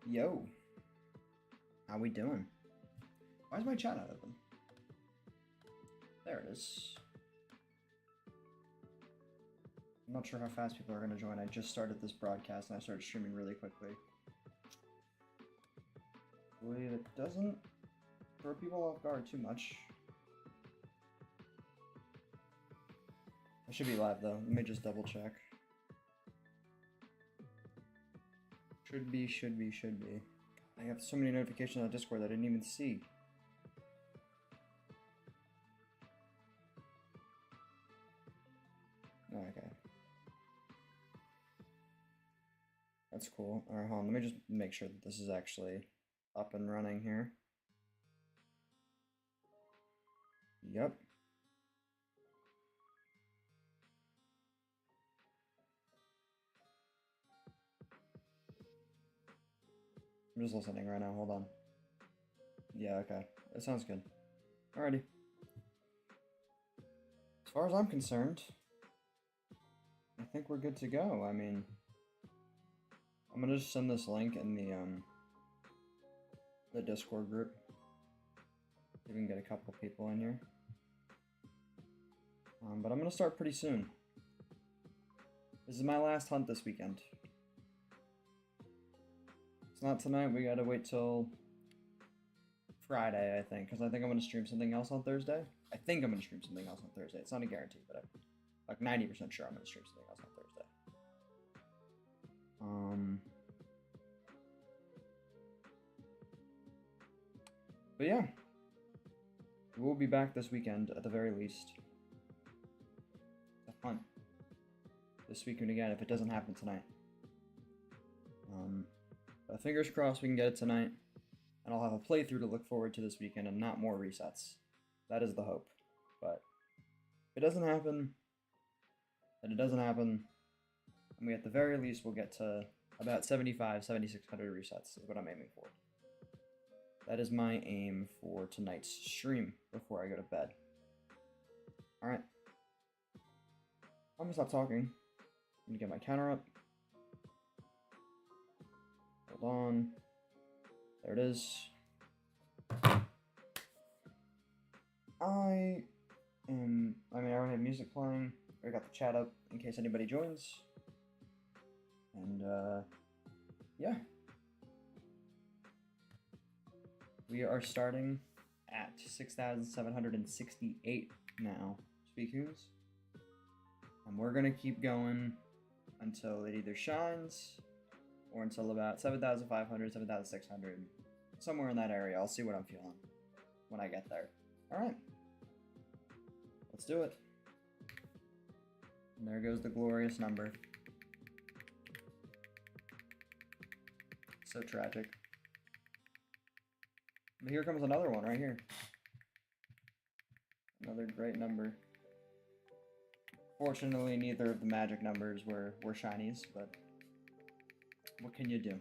Yo, how we doing? Why is my chat not open? There it is. I'm not sure how fast people are going to join. I just started this broadcast and I started streaming really quickly. Hopefully it doesn't throw people off guard too much. I should be live though. Let me just double check. Should be. I have so many notifications on Discord that I didn't even see. Oh, okay. That's cool. Alright, hold on. Let me just make sure that this is actually up and running here. Yep. I'm just listening right now. Hold on. Yeah, okay. That sounds good. Alrighty. As far as I'm concerned, I think we're good to go. I mean, I'm gonna just send this link in the Discord group. See if we can get a couple people in here. But I'm gonna start pretty soon. This is my last hunt this weekend. It's not tonight. We gotta wait till Friday, I think, because I think I'm gonna stream something else on Thursday. I think I'm gonna stream something else on Thursday. It's not a guarantee, but I'm like 90% sure I'm gonna stream something else on Thursday. But yeah, we'll be back this weekend at the very least. It's a hunt this weekend again if it doesn't happen tonight. But fingers crossed we can get it tonight, and I'll have a playthrough to look forward to this weekend and not more resets. That is the hope. But if it doesn't happen, then it doesn't happen, and we at the very least will get to about 7,600 resets is what I'm aiming for. That is my aim for tonight's stream before I go to bed. Alright. I'm gonna stop talking. I'm gonna get my counter up. Hold on. There it is. I already have music playing. I got the chat up in case anybody joins. And, yeah. We are starting at 6,768 now, speakers. And we're gonna keep going until it either shines or until about 7,500, 7,600, somewhere in that area. I'll see what I'm feeling when I get there. Alright. Let's do it. And there goes the glorious number. So tragic. But here comes another one right here. Another great number. Fortunately, neither of the magic numbers were shinies, but what can you do?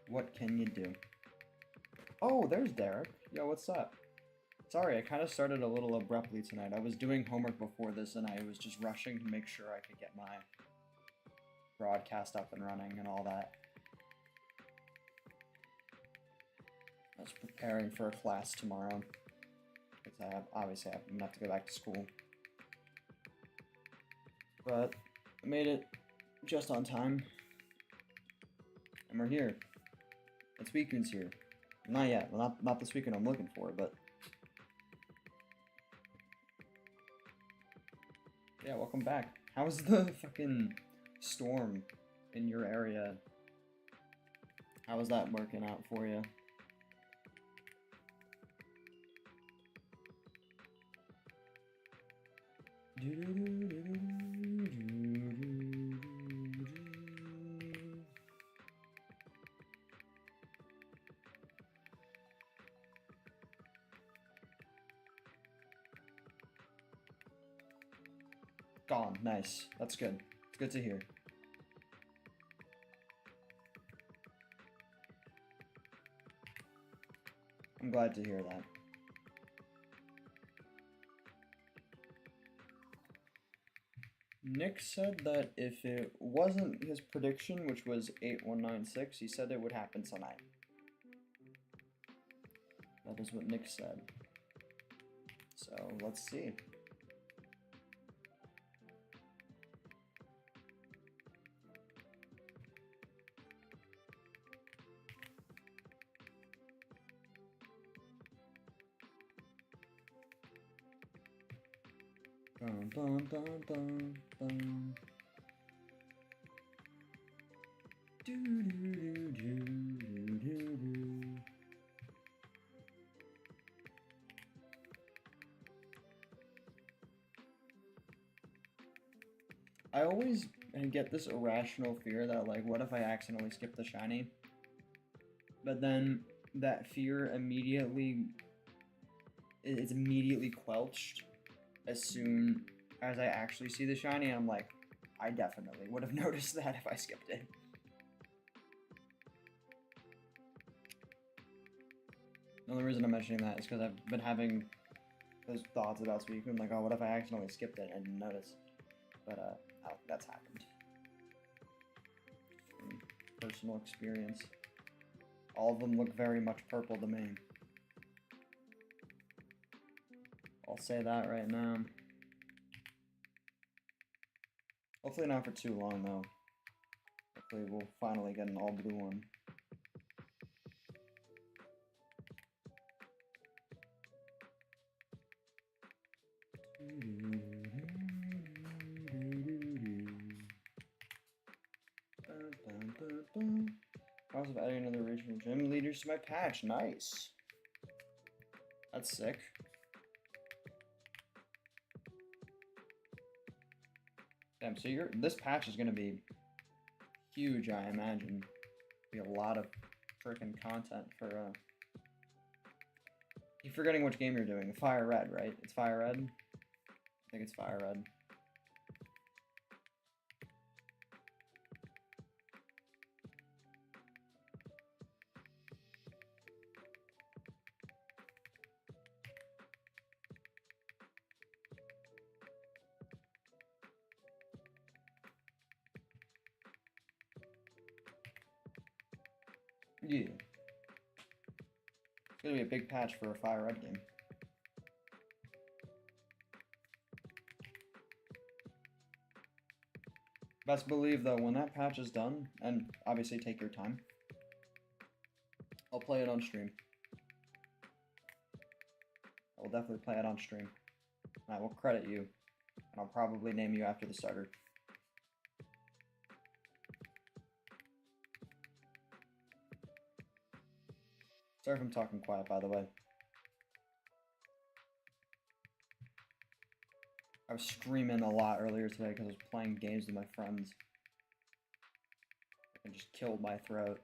What can you do? Oh, there's Derek. Yo, what's up? Sorry, I kind of started a little abruptly tonight. I was doing homework before this and I was just rushing to make sure I could get my broadcast up and running and all that. I was preparing for a class tomorrow. Because obviously I'm gonna have to go back to school. But I made it just on time. And we're here. It's weekend's here. Not yet. Well, not this weekend I'm looking for, but yeah, welcome back. How's the fucking storm in your area? How is that working out for you? Gone. Nice. That's good. It's good to hear. I'm glad to hear that. Nick said that if it wasn't his prediction, which was 8196, he said it would happen tonight. That is what Nick said. So let's see. Dun, dun, dun, dun, dun. Do, do, do, do, do, do. I always get this irrational fear that, like, what if I accidentally skip the shiny? But then that fear is immediately quelched as soon as I actually see the shiny, and I'm like, I definitely would have noticed that if I skipped it. The only reason I'm mentioning that is because I've been having those thoughts about speaking, like, oh, what if I accidentally skipped it and didn't notice? But I don't think that's happened. From personal experience. All of them look very much purple to me. I'll say that right now. Hopefully not for too long, though. Hopefully we'll finally get an all-blue one. Process of adding another regional gym leaders to my patch. Nice. That's sick. Damn, so this patch is gonna be huge, I imagine. Be a lot of freaking content for You're forgetting which game you're doing. Fire Red, right? It's Fire Red? I think it's Fire Red. Yeah. It's gonna be a big patch for a Fire Red game. Best believe, though, when that patch is done, and obviously take your time, I'll play it on stream. I will definitely play it on stream. And I will credit you, and I'll probably name you after the starter. Sorry if I'm talking quiet, by the way. I was streaming a lot earlier today because I was playing games with my friends. I just killed my throat.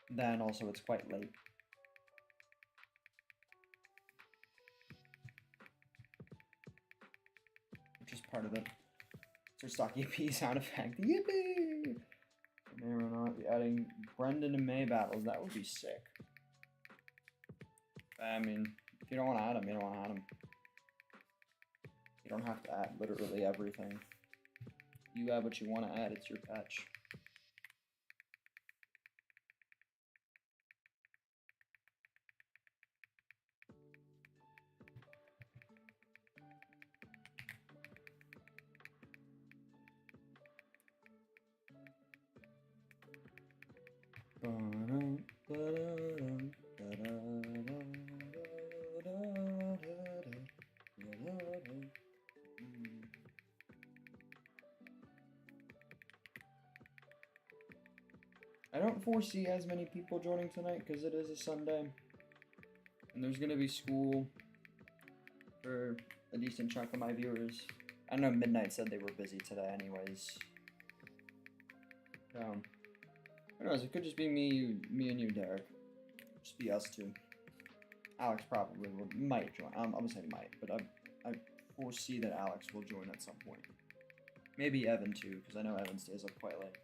Then also it's quite late. Which is part of it. It's stock EP sound effect. Yippee! May or not be adding Brendan and May battles. That would be sick. I mean, if you don't want to add them, you don't want to add them. You don't have to add literally everything. You add what you want to add. It's your patch. I don't foresee as many people joining tonight because it is a Sunday. And there's going to be school for a decent chunk of my viewers. I know Midnight said they were busy today anyways. Who knows, it could just be me and you, Derek. Just be us two. Alex probably might join. I'm gonna say might, but I foresee that Alex will join at some point. Maybe Evan too, because I know Evan stays up quite late.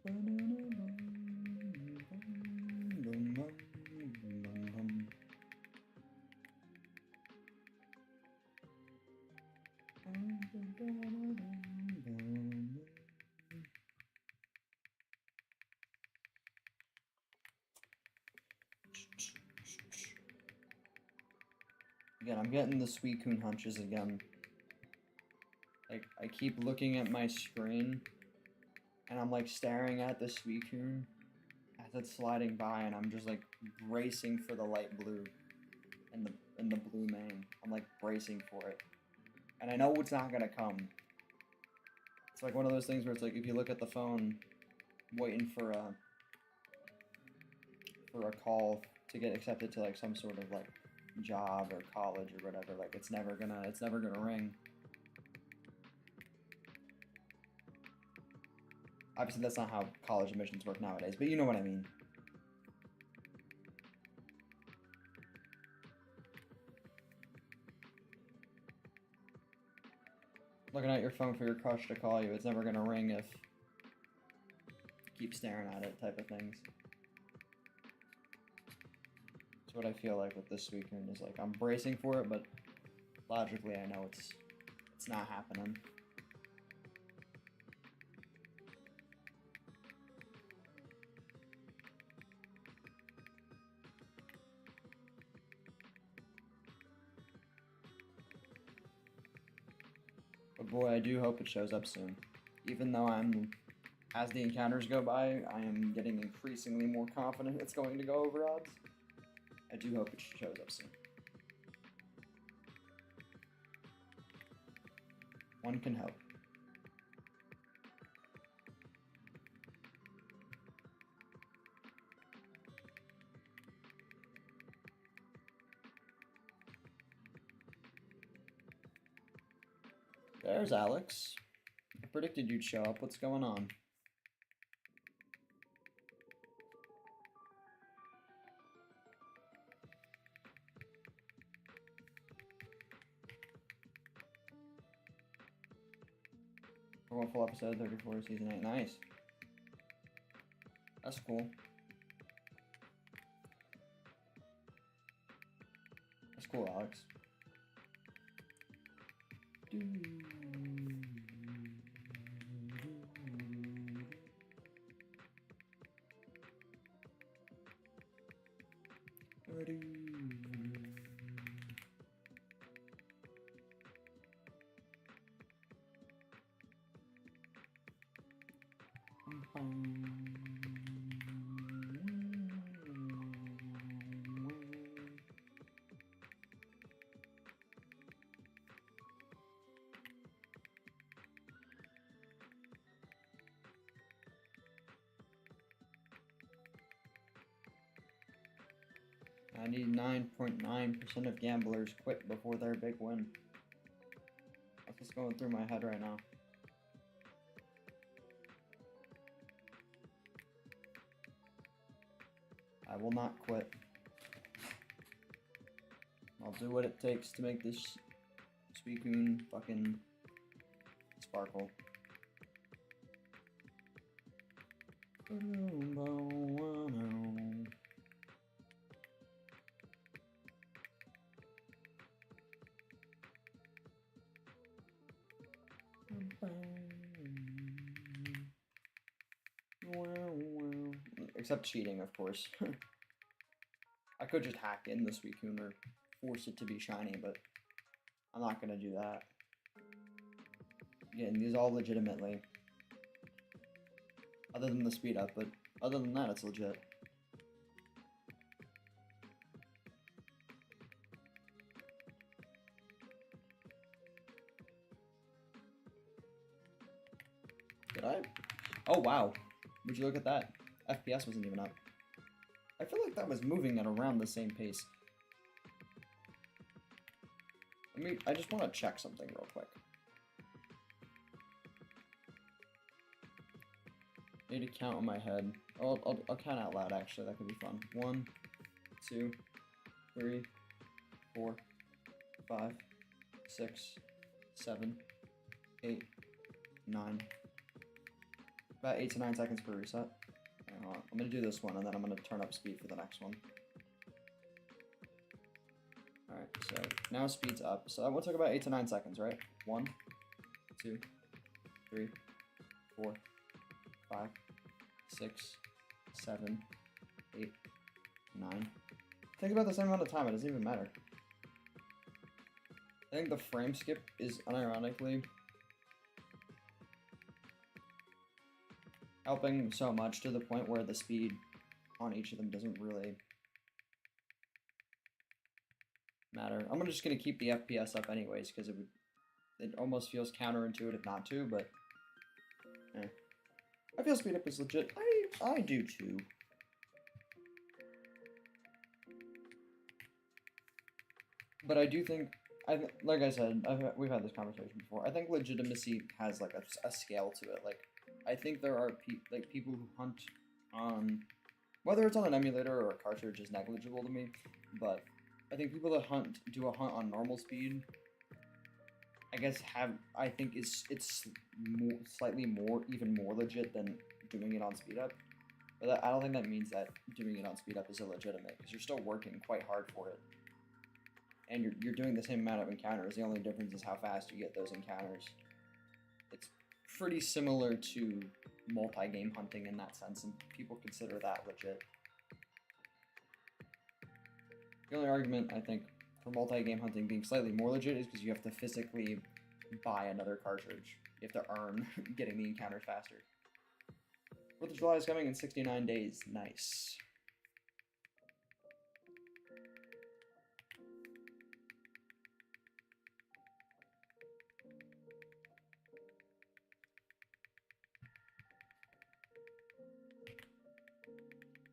Again, I'm getting the Suicune hunches again. Like, I keep looking at my screen, and I'm like staring at the Suicune as it's sliding by, and I'm just like bracing for the light blue and the blue mane. I'm like bracing for it, and I know it's not gonna come. It's like one of those things where it's like if you look at the phone, waiting for a call to get accepted to like some sort of like job or college or whatever, like it's never gonna ring. Obviously that's not how college admissions work nowadays, but you know what I mean. Looking at your phone for your crush to call you, it's never gonna ring if you keep staring at it, type of things. That's what I feel like with this Suicune, is like I'm bracing for it, but logically I know it's not happening. But boy, I do hope it shows up soon. Even though as the encounters go by, I am getting increasingly more confident it's going to go over odds. I do hope it shows up soon. One can hope. There's Alex. I predicted you'd show up. What's going on? We're going full episode 34, season 8. Nice. That's cool. That's cool, Alex. I need 9.9% of gamblers quit before their big win. That's what's going through my head right now. I will not quit. I'll do what it takes to make this Suicune fucking sparkle. Except cheating, of course. I could just hack in the Suicune or force it to be shiny, but I'm not gonna do that. Again, these all legitimately. Other than the speed up, but other than that, it's legit. Did I? Oh, wow. Would you look at that? FPS wasn't even up. I feel like that was moving at around the same pace. I just want to check something real quick. I need to count in my head. I'll count out loud, actually. That could be fun. 1, 2, 3, 4, 5, 6, 7, 8, 9. About 8 to 9 seconds per reset. I'm going to do this one, and then I'm going to turn up speed for the next one. Alright, so now speed's up. So that one took about 8 to 9 seconds, right? 1, 2, 3, 4, 5, 6, 7, 8, 9. Takes about the same amount of time, it doesn't even matter. I think the frame skip is unironically helping so much to the point where the speed on each of them doesn't really matter. I'm just gonna keep the FPS up anyways because it almost feels counterintuitive not to, but I feel speed up is legit. I do too. But I do think like I said, we've had this conversation before. I think legitimacy has like a scale to it. Like I think there are people who hunt on, whether it's on an emulator or a cartridge is negligible to me, but I think people that do a hunt on normal speed, I guess it's slightly more, even more legit than doing it on speed up. But I don't think that means that doing it on speed up is illegitimate, because you're still working quite hard for it. And you're doing the same amount of encounters. The only difference is how fast you get those encounters. It's pretty similar to multi-game hunting in that sense, and people consider that legit. The only argument, I think, for multi-game hunting being slightly more legit is because you have to physically buy another cartridge. You have to earn getting the encounters faster. 4th of July is coming in 69 days. Nice.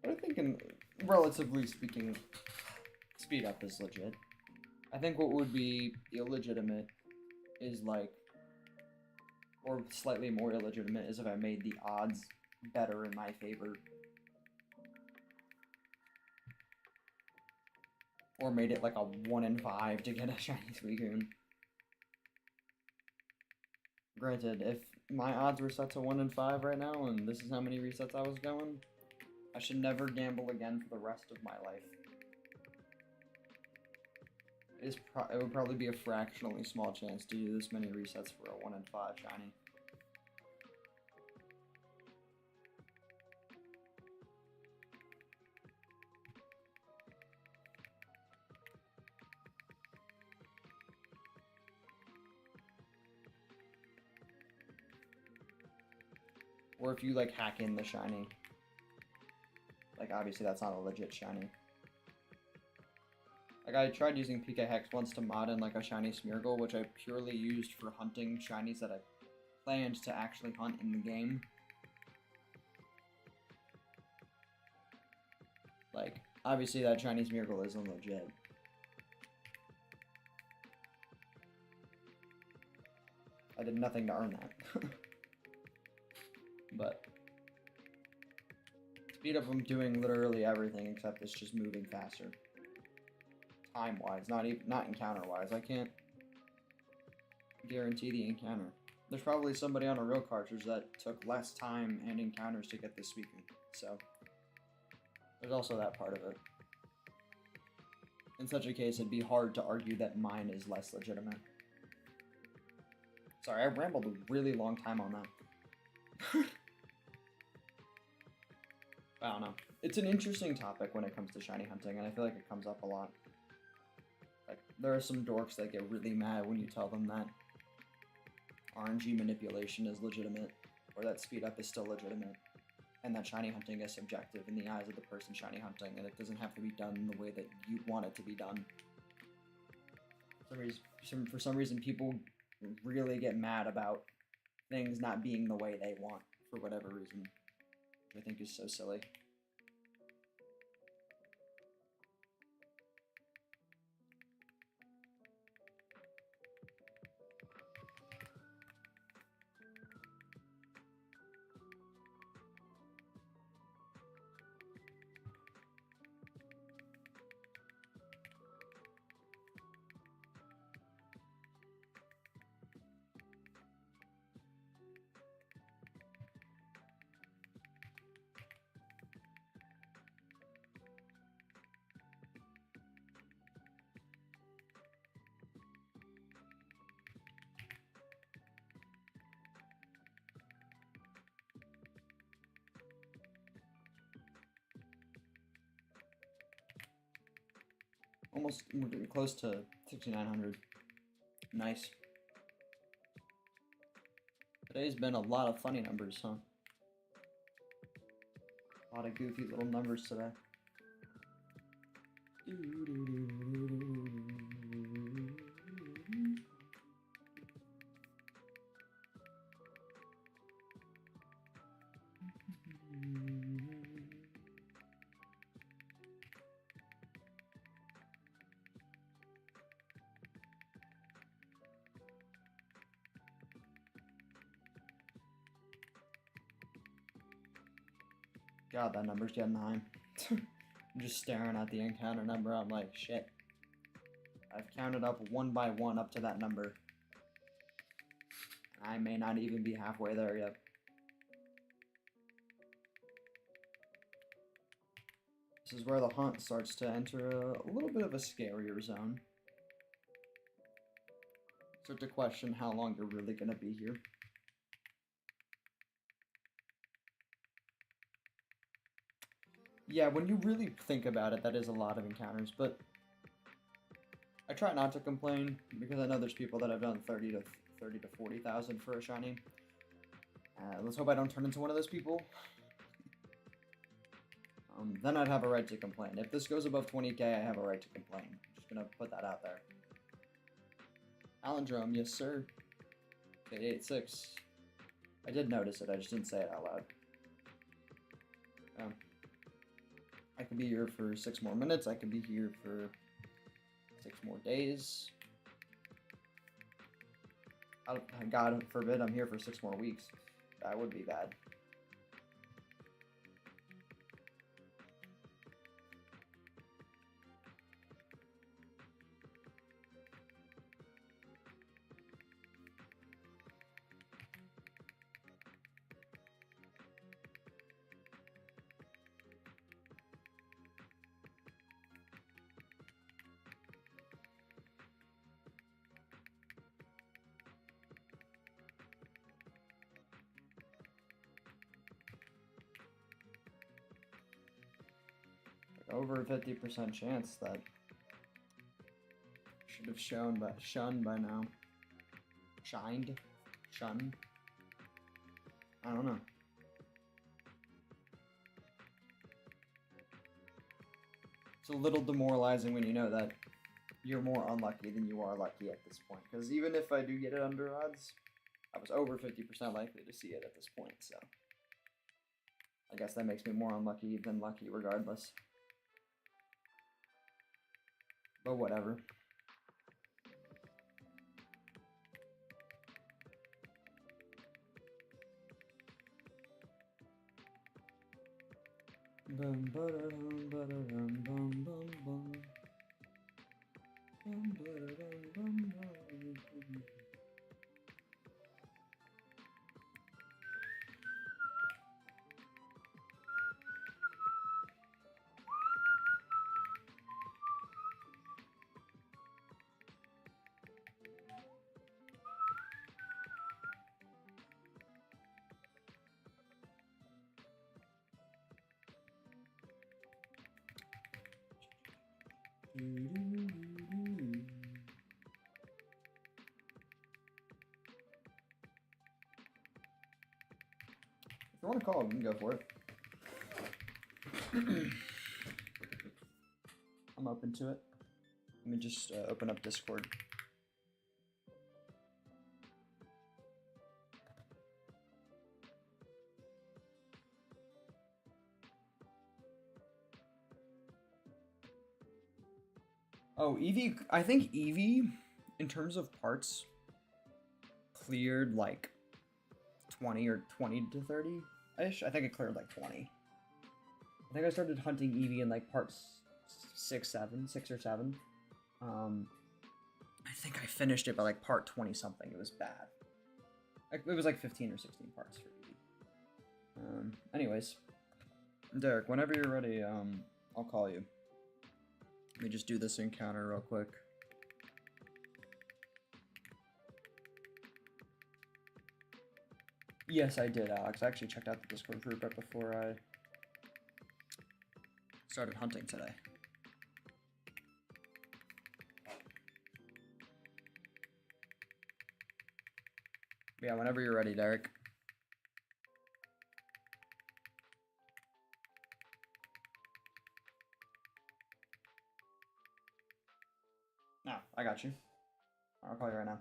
But I think, relatively speaking, speed up is legit. I think what would be illegitimate is or slightly more illegitimate, is if I made the odds better in my favor. Or made it like a 1 in 5 to get a shiny Suicune. Granted, if my odds were set to 1 in 5 right now, and this is how many resets I was going, I should never gamble again for the rest of my life. It would probably be a fractionally small chance to do this many resets for a 1 in 5 shiny. Or if you hack in the shiny. Obviously that's not a legit shiny. I tried using PK Hex once to mod in a shiny Smeargle, which I purely used for hunting shinies that I planned to actually hunt in the game. Obviously that shiny Smeargle isn't legit. I did nothing to earn that. But speed up, I'm doing literally everything except it's just moving faster. Time-wise, not encounter-wise. I can't guarantee the encounter. There's probably somebody on a real cartridge that took less time and encounters to get this Suicune, so there's also that part of it. In such a case, it'd be hard to argue that mine is less legitimate. Sorry, I rambled a really long time on that. I don't know. It's an interesting topic when it comes to shiny hunting, and I feel like it comes up a lot. There are some dorks that get really mad when you tell them that RNG manipulation is legitimate, or that speed up is still legitimate, and that shiny hunting is subjective in the eyes of the person shiny hunting, and it doesn't have to be done in the way that you want it to be done. For some reason, people really get mad about things not being the way they want, for whatever reason, which I think is so silly. almost, we're getting close to 6,900. Nice. Today's been a lot of funny numbers, huh? A lot of goofy little numbers today. God, that number's getting high. I'm just staring at the encounter number. I'm like, shit. I've counted up one by one up to that number. I may not even be halfway there yet. This is where the hunt starts to enter a little bit of a scarier zone. Start to question how long you're really going to be here. Yeah, when you really think about it, that is a lot of encounters, but I try not to complain because I know there's people that have done 30 to 40,000 for a shiny. Let's hope I don't turn into one of those people. Then I'd have a right to complain. If this goes above 20k, I have a right to complain. I'm just gonna put that out there. Alendrome, yes sir. K86. I did notice it, I just didn't say it out loud. I could be here for 6 more minutes, I could be here for 6 more days. God forbid I'm here for 6 more weeks. That would be bad. Over a 50% chance that should have shunned by now. Shined? Shun? I don't know. It's a little demoralizing when you know that you're more unlucky than you are lucky at this point. Because even if I do get it under odds, I was over 50% likely to see it at this point, so I guess that makes me more unlucky than lucky regardless. But whatever. Bum ba-da-dum ba-da-dum bum bum bum. Bum ba-da-dum bum bum. If you want to call, we can go for it. I'm open to it. Let me just open up Discord. Oh, Eevee, I think Eevee, in terms of parts, cleared like 20 or 20 to 30-ish. I think it cleared like 20. I think I started hunting Eevee in like parts 6 or 7. I think I finished it by like part 20 something. It was bad. It was like 15 or 16 parts for Eevee. Anyways, Derek, whenever you're ready, I'll call you. Let me just do this encounter real quick. Yes, I did, Alex. I actually checked out the Discord group right before I started hunting today. Yeah, whenever you're ready, Derek. No, I got you. I'll call you right now.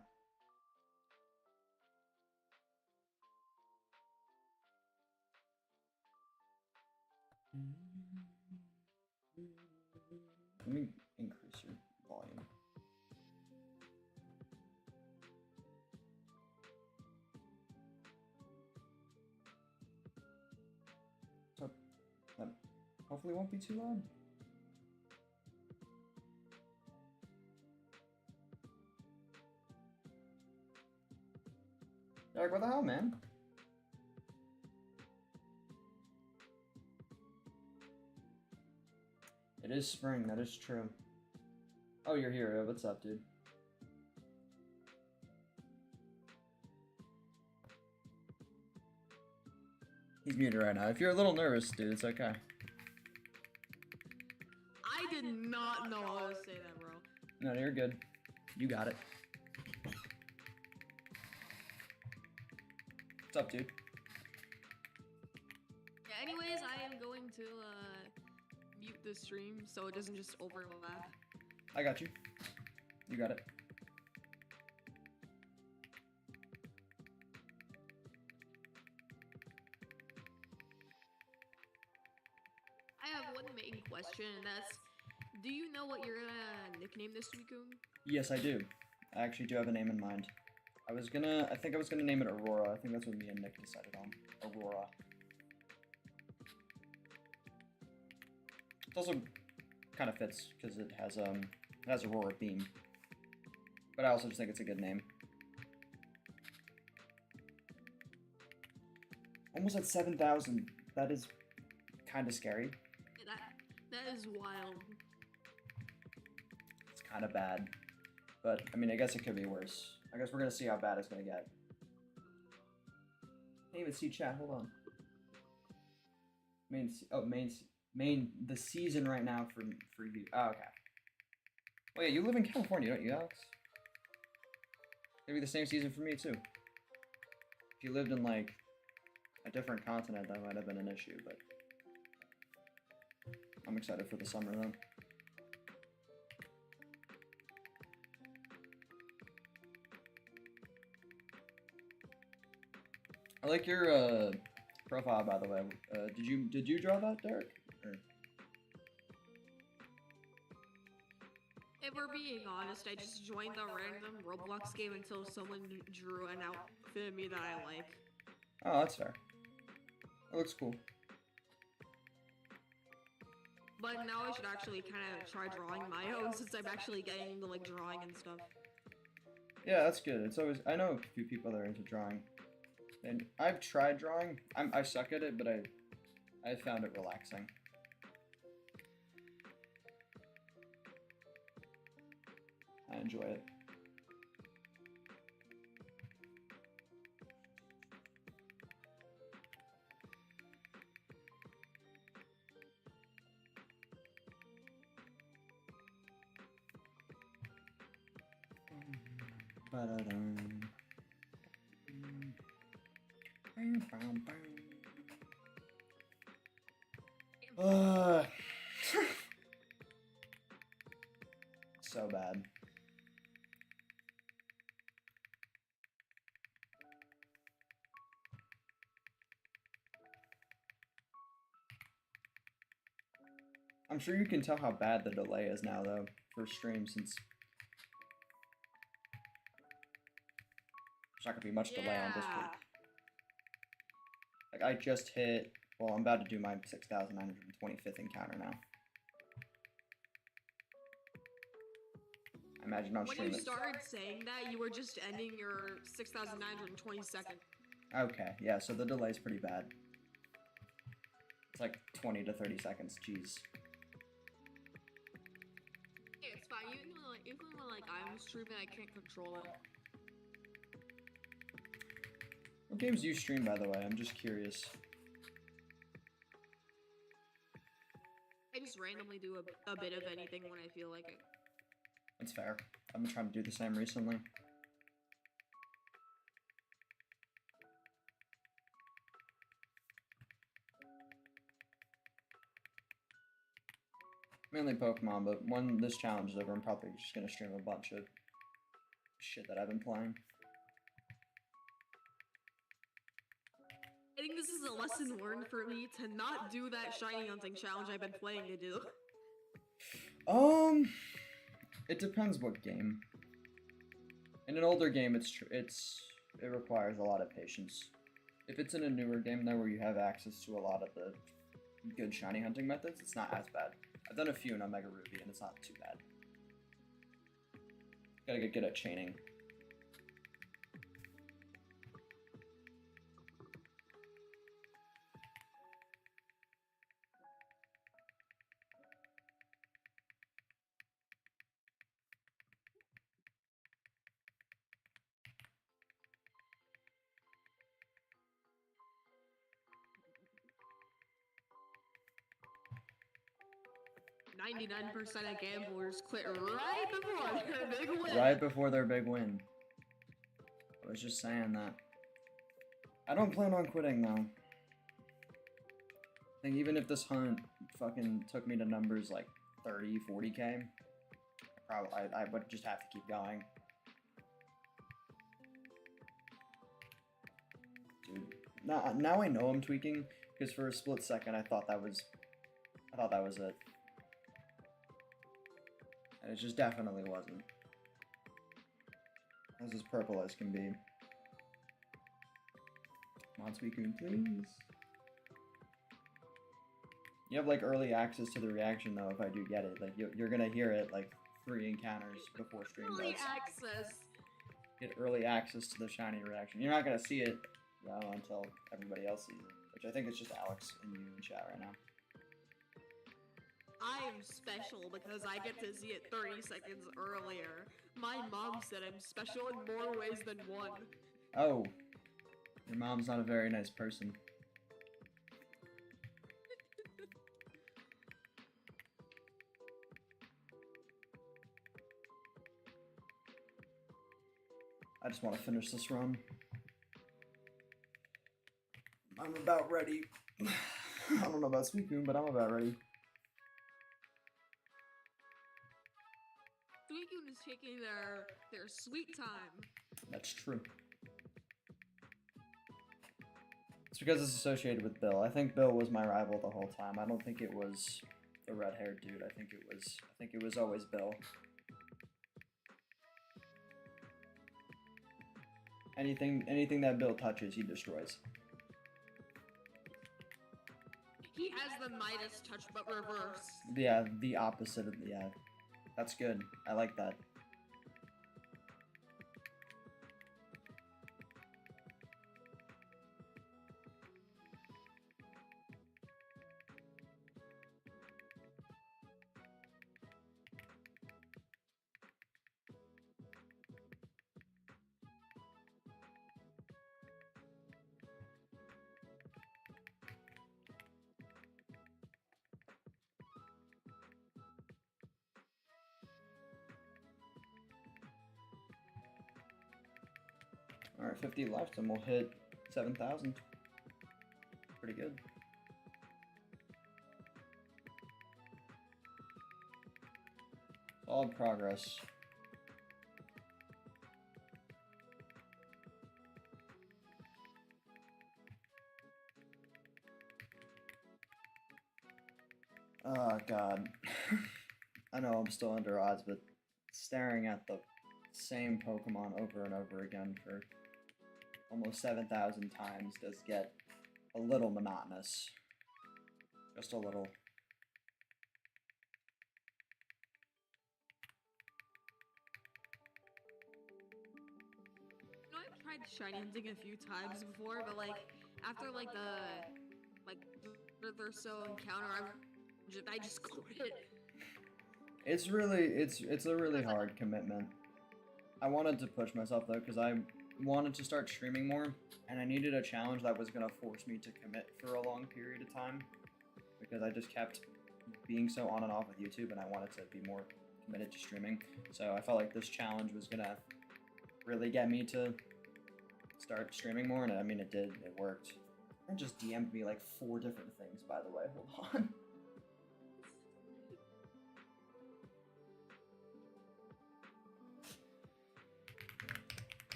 Let me increase your volume. So that hopefully won't be too loud. Derek, what the hell, man? It is spring, that is true. Oh, you're here. What's up, dude? He's muted right now. If you're a little nervous, dude, it's okay. I did not know how to say that, bro. No, you're good. You got it. What's up, dude? Yeah, anyways, I am going to mute the stream so it doesn't just overlap. I got you. You got it. I have one main question, and that's, do you know what you're gonna nickname this Suicune? Yes, I do. I actually do have a name in mind. I think I was gonna name it Aurora. I think that's what me and Nick decided on. Aurora. It also kind of fits because it has Aurora Beam. But I also just think it's a good name. Almost at 7,000. That is kind of scary. That is wild. It's kind of bad. But, I mean, I guess it could be worse. I guess we're going to see how bad it's going to get. Can't even see chat. Hold on. The season right now for you. Oh, okay. Oh, yeah, you live in California, don't you, Alex? Maybe the same season for me, too. If you lived in, like, a different continent, that might have been an issue, but I'm excited for the summer, though. I like your profile, by the way. Did you draw that, Derek? Or... If we're being honest, I just joined a random Roblox game until someone drew an outfit of me that I like. Oh, that's fair. That looks cool. But now I should actually kind of try drawing my own since I'm actually getting into like drawing and stuff. Yeah, that's good. It's always I know a few people that are into drawing, and I've tried drawing. I suck at it, but I found it relaxing. I enjoy it. So bad. I'm sure you can tell how bad the delay is now, though, for stream, since there's not gonna be much delay on this week. Like, I just hit, well, I'm about to do my 6,925th encounter now. I imagine on stream. When you started saying that, you were just ending your 6,922nd. Okay, yeah, so the delay's pretty bad. It's like 20 to 30 seconds, jeez. Yeah, it's fine. Even when I'm streaming, I can't control it. What games do you stream, by the way? I'm just curious. I just randomly do a bit of anything when I feel like it. That's fair. I've been trying to do the same recently. Mainly Pokemon, but when this challenge is over, I'm probably just gonna stream a bunch of shit that I've been playing. I think this is a lesson learned for me to not do that shiny hunting challenge I've been planning to do. It depends what game. In an older game, it requires a lot of patience. If it's in a newer game though, where you have access to a lot of the good shiny hunting methods, it's not as bad. I've done a few in Omega Ruby, and it's not too bad. Gotta get good at chaining. .99% of gamblers quit right before their big win. Right before their big win. I was just saying that. I don't plan on quitting though. I think even if this hunt fucking took me to numbers like 30, 40k, I would just have to keep going. Dude, now I know I'm tweaking, because for a split second I thought that was it. And it just definitely wasn't. That's as purple as can be. Come on, Suicune, please. You have like early access to the reaction though. If I do get it, like you're gonna hear it like 3 encounters before stream Early does. access. Get early access to the shiny reaction. You're not gonna see it though until everybody else sees it, which I think it's just Alex and you in chat right now. I'm special because I get to see it 30 seconds earlier. My mom said I'm special in more ways than one. Oh, your mom's not a very nice person. I just want to finish this run. I'm about ready. I don't know about Suicune, but I'm about ready. Suicune is taking their sweet time. That's true. It's because it's associated with Bill. I think Bill was my rival the whole time. I don't think it was the red-haired dude. I think it was always Bill. Anything that Bill touches, he destroys. He has the Midas touch, but reverse. Yeah, the opposite of the, yeah. That's good. I like that. Alright, 50 left and we'll hit 7,000. Pretty good. Solid progress. Oh god. I know I'm still under odds, but staring at the same Pokemon over and over again for almost 7,000 times does get a little monotonous. Just a little. You know, I've tried shiny hunting a few times before, but like after like the so encounter, I just quit. It's a really hard commitment. I wanted to push myself though, because I wanted to start streaming more, and I needed a challenge that was gonna force me to commit for a long period of time, because I just kept being so on and off with YouTube, and I wanted to be more committed to streaming. So I felt like this challenge was gonna really get me to start streaming more, and I mean it did. It worked. And just DM'd me like 4 different things, by the way. Hold on.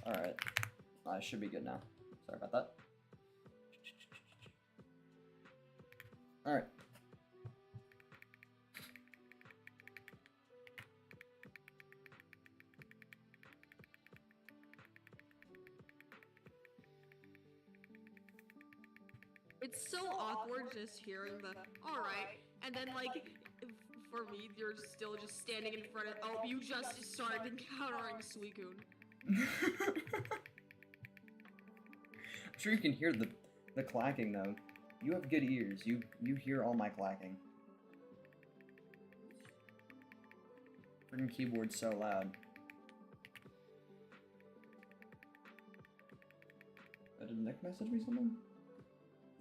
Alright. I should be good now. Sorry about that. Alright. It's so awkward just hearing the alright, and then like for me, you're still just standing in front of you just started encountering Suicune. I'm sure you can hear the clacking though. You have good ears. You hear all my clacking. Freaking keyboard's so loud. Did Nick message me something?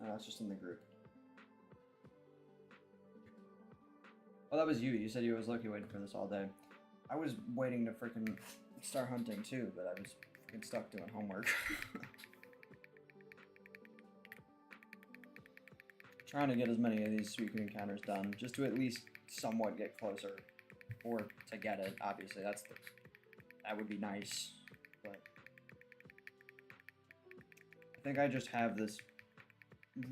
No, it's just in the group. Oh, that was you. You said you was lucky waiting for this all day. I was waiting to freaking start hunting too, but I was freaking stuck doing homework. Trying to get as many of these Suicune encounters done, just to at least somewhat get closer, or to get it. Obviously, that would be nice. But I think I just have this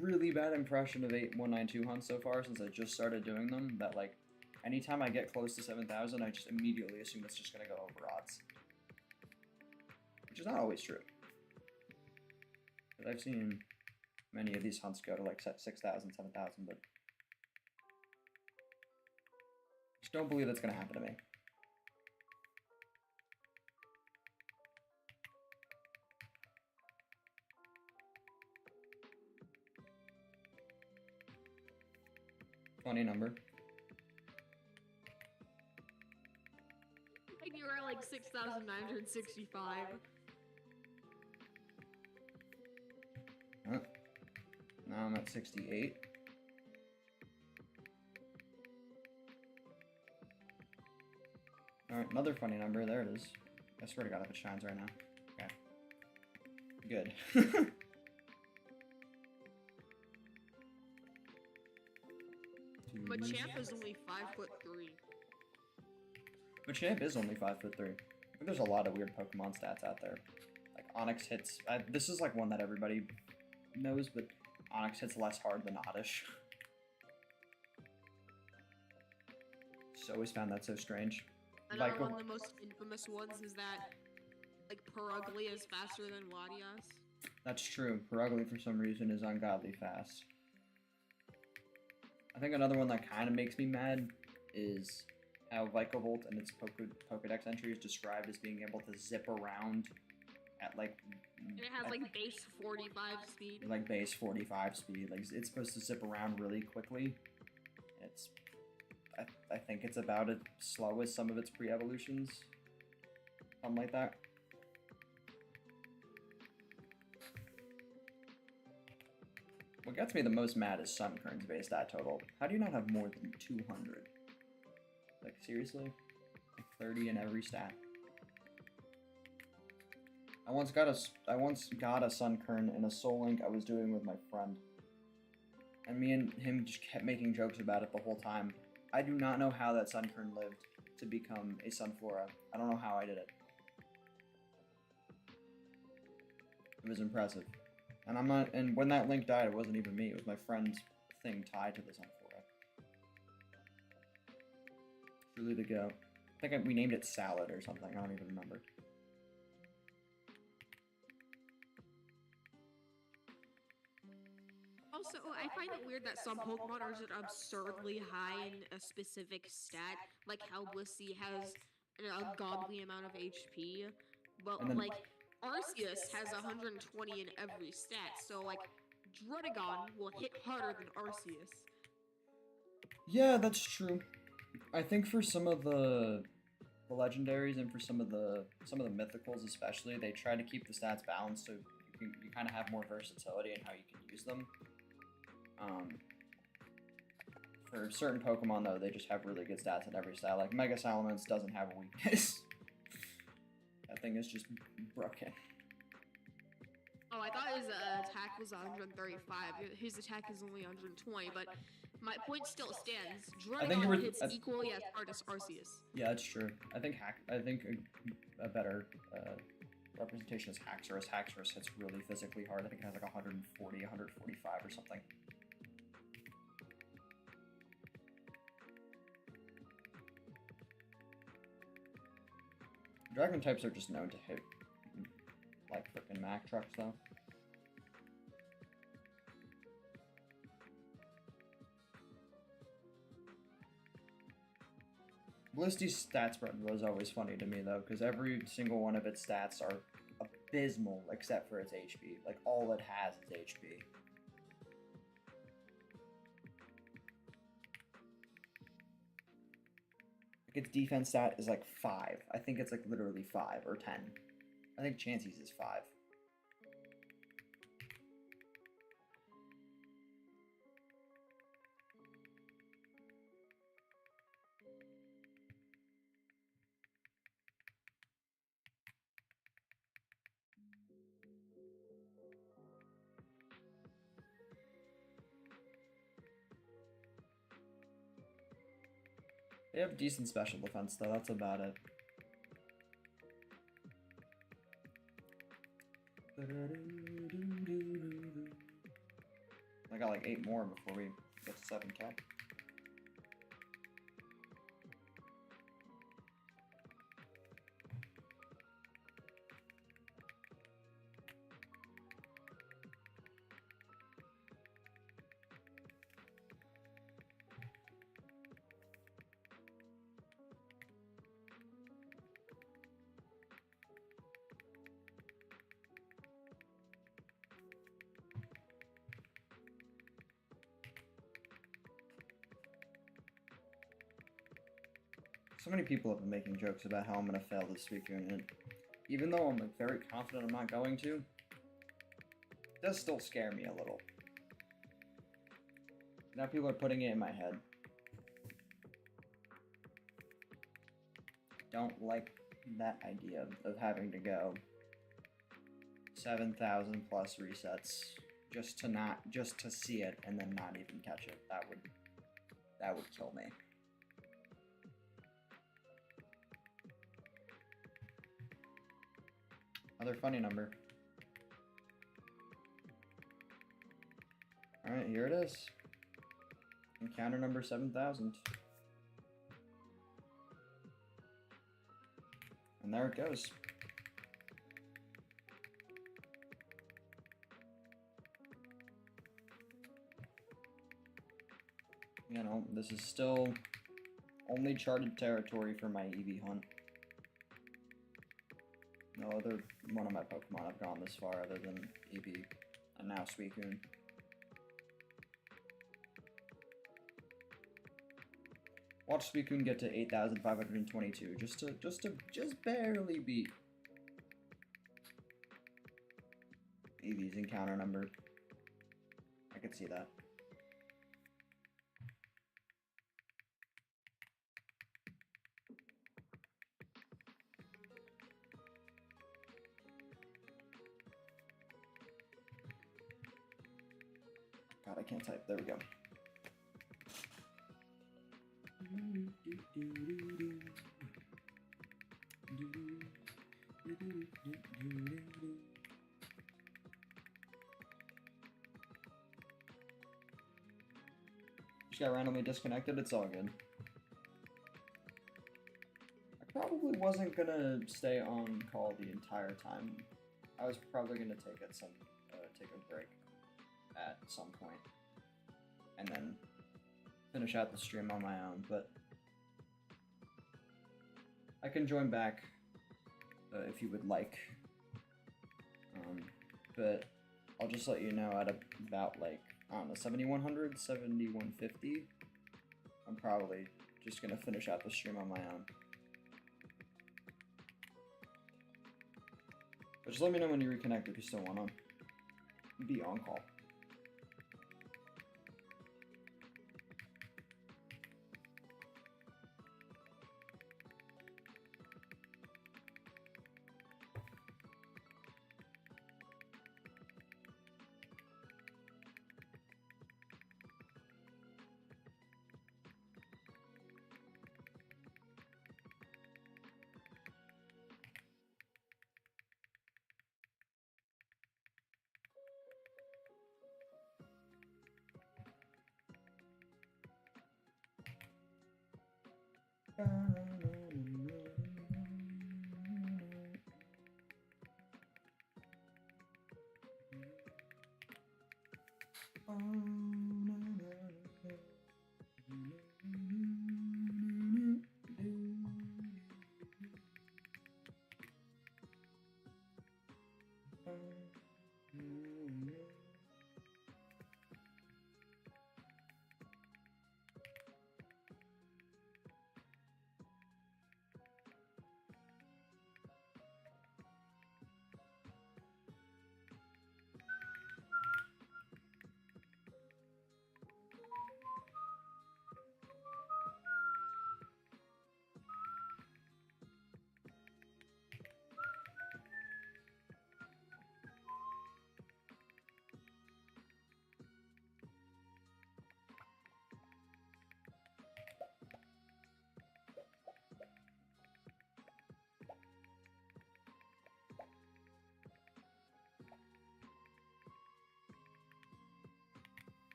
really bad impression of 8192 hunts so far since I just started doing them. That like, anytime I get close to 7,000, I just immediately assume it's just gonna go over odds, which is not always true. But I've seen many of these hunts go to like 6,000, 7,000, but just don't believe that's gonna happen to me. Funny number. And you're at like 6,965. Huh. Now I'm at 68. Alright, another funny number. There it is. I swear to God if it shines right now. Okay. Good. Machamp is only 5'3". Machamp is only 5'3". I think there's a lot of weird Pokemon stats out there. Like Onyx hits. This is like one that everybody knows, but Onyx hits less hard than Oddish. Just always found that so strange. Another one of the most infamous ones is that like Perugly is faster than Latias. That's true. Perugly for some reason is ungodly fast. I think another one that kind of makes me mad is how Vikavolt and its Pokedex entry is described as being able to zip around at like... And it has like base 45 speed. Like base 45 speed. Like it's supposed to zip around really quickly. It's... I think it's about as slow as some of its pre-evolutions. Something like that. What gets me the most mad is Sunkern's base stat total. How do you not have more than 200? Like, seriously? Like 30 in every stat. I once got a Sunkern in a Soul Link I was doing with my friend. And me and him just kept making jokes about it the whole time. I do not know how that Sunkern lived to become a Sunflora. I don't know how I did it. It was impressive. And I'm not, and when that link died, it wasn't even me. It was my friend's thing tied to the Sunflora. Truly to go. I think we named it Salad or something. I don't even remember. Also, I find it weird that some Pokemon are just absurdly high in a specific stat, like how Blissey has an ungodly amount of HP, but And then, like Arceus has 120 in every stat, so like Druddigon will hit harder than Arceus. yeah, that's true. I think for some of the legendaries and for some of the mythicals especially, they try to keep the stats balanced so you kind of have more versatility in how you can use them. For certain Pokemon though, they just have really good stats in every stat. Like Mega Salamence doesn't have a weakness. That thing is just broken. Oh, I thought his attack was 135. His attack is only 120, but my point still stands. Druddigon hits equally as hard as Arceus. Yeah, that's true. I think a better representation rotation is Haxorus. Haxorus hits really physically hard. I think it has like 140, 145 or something. Dragon types are just known to hit like frickin' Mack trucks, though. Blisty's stat spread was always funny to me, though, because every single one of its stats are abysmal except for its HP. Like, all it has is HP. Like, its defense stat is like 5. I think it's like literally 5 or 10. I think Chansey's is 5. They have decent special defense, though. That's about it. I got like 8 more before we get to 7K. So many people have been making jokes about how I'm going to fail this Suicune, and even though I'm like, very confident I'm not going to, it does still scare me a little. Now people are putting it in my head. Don't like that idea of having to go 7,000 plus resets just to see it and then not even catch it. That would kill me. Another funny number. Alright, here it is. Encounter number 7,000. And there it goes. You know, this is still only charted territory for my EV hunt. No other one of my Pokemon have gone this far other than Eevee and now Suicune. Watch Suicune get to 8,522 just barely beat Eevee's encounter number. I could see that. God, I can't type. There we go. Just got randomly disconnected. It's all good. I probably wasn't gonna stay on call the entire time. I was probably gonna take a break at some point and then finish out the stream on my own, but I can join back if you would like, but I'll just let you know at about like, I don't know, 7,100, 7,150, I'm probably just gonna finish out the stream on my own. But just let me know when you reconnect if you still want to be on call.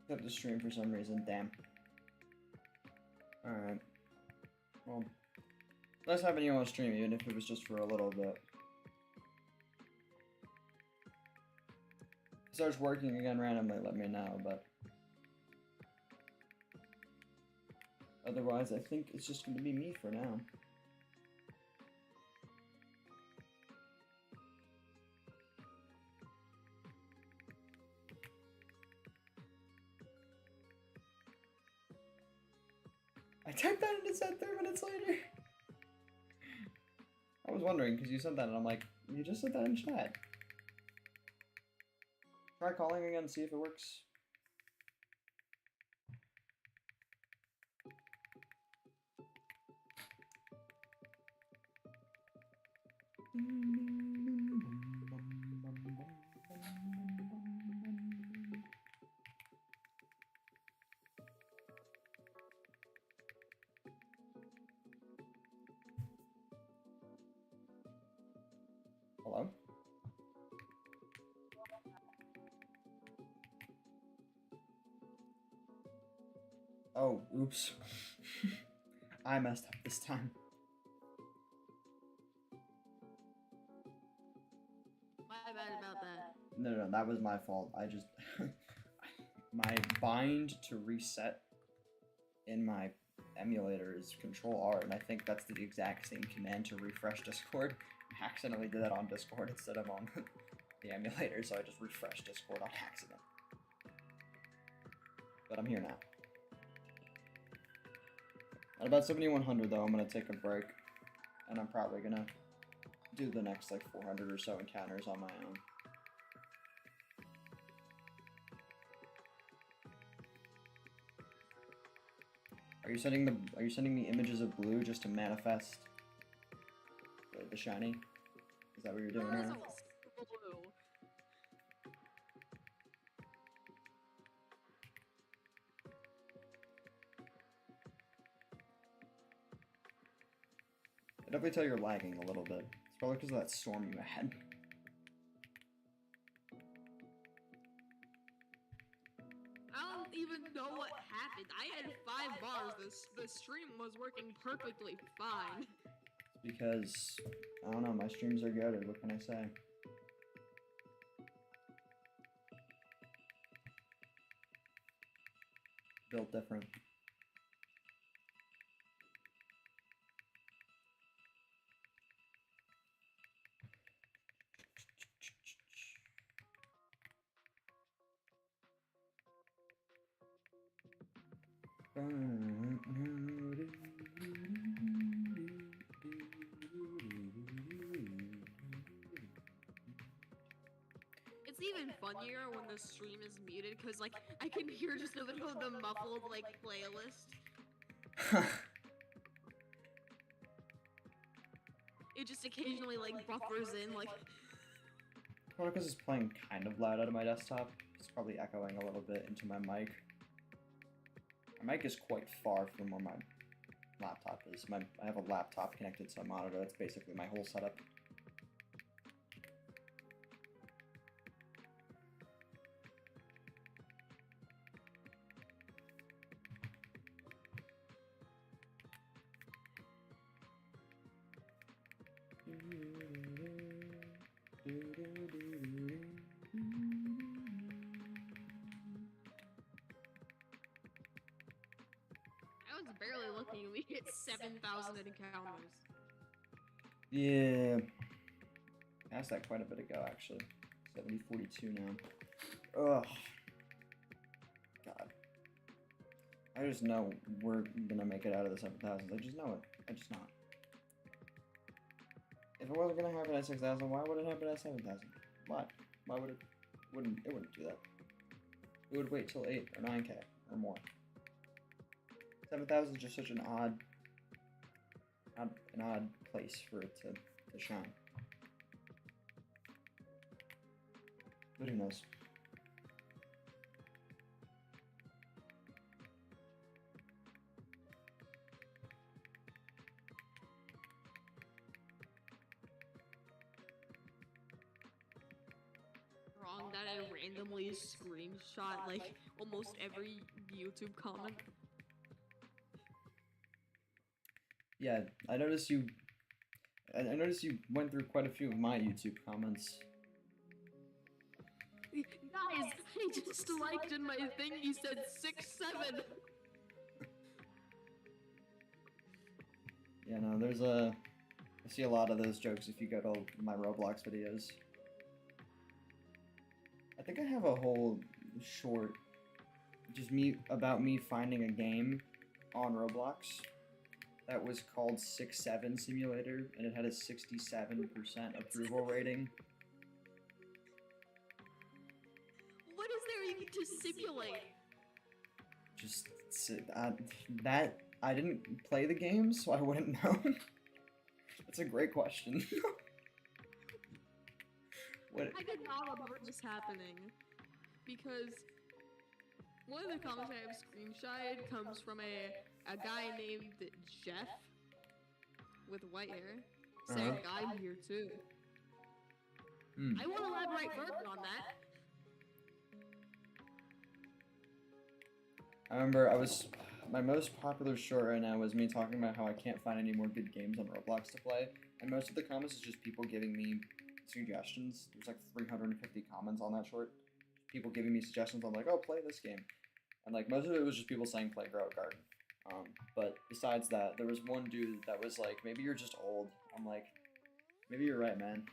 Kept the stream for some reason, damn. Alright. Well, nice having you on stream, even if it was just for a little bit. If it starts working again randomly, let me know, but... Otherwise, I think it's just going to be me for now. I typed that and it said 3 minutes later. I was wondering because you sent that and I'm like, you just sent that in chat. Try calling again and see if it works. Hello? Oh, oops. I messed up this time. My bad about that. No, that was my fault. I just... my bind to reset in my emulator is Control-R, and I think that's the exact same command to refresh Discord. I accidentally did that on Discord instead of on the emulator, so I just refreshed Discord on accident. But I'm here now. At about 7100 though, I'm gonna take a break, and I'm probably gonna do the next like 400 or so encounters on my own. Are you sending me images of blue just to manifest the shiny? Is that what you're doing now? Blue. I definitely tell you're lagging a little bit. It's probably because of that storm you had. I don't even know what happened. I had 5 bars. The stream was working perfectly fine. Because, I don't know, my streams are good, what can I say? Built different. It's even funnier when the stream is muted, because, like, I can hear just a little of the muffled, like, playlist. It just occasionally, like, buffers in, like... Probably because it's playing kind of loud out of my desktop. It's probably echoing a little bit into my mic. My mic is quite far from where my laptop is. I have a laptop connected to a monitor. That's basically my whole setup. fucking we hit 7,000 encounters. Yeah. Passed that quite a bit ago, actually. 7042 now. Ugh. God. I just know we're gonna make it out of the 7,000s. I just know it. I just know it. If it wasn't gonna happen at 6,000, why would it happen at 7,000? Why? Why would it? It wouldn't do that. It would wait till 8 or 9K or more. 7,000 is just such an odd place for it to shine. But who knows? Wrong that I randomly screenshot like almost every YouTube comment. Yeah, I noticed you went through quite a few of my YouTube comments. Guys, I just liked in my thing you said 6-7. Yeah, no, I see a lot of those jokes if you go to my Roblox videos. I think I have a whole short, just about me finding a game on Roblox that was called 6-7 Simulator, and it had a 67% approval rating. What is there even to simulate? Just that I didn't play the game, so I wouldn't know. That's a great question. What? I did not remember this happening because one of the comments I have screenshotted comes from a guy named Jeff with white hair saying I'm here too. I will elaborate further on that. I remember my most popular short right now was me talking about how I can't find any more good games on Roblox to play, and most of the comments is just people giving me suggestions. There's like 350 comments on that short. People giving me suggestions. I'm like, oh, play this game. And like most of it was just people saying play Grow a Garden. But besides that, there was one dude that was like, maybe you're just old. I'm like, maybe you're right, man.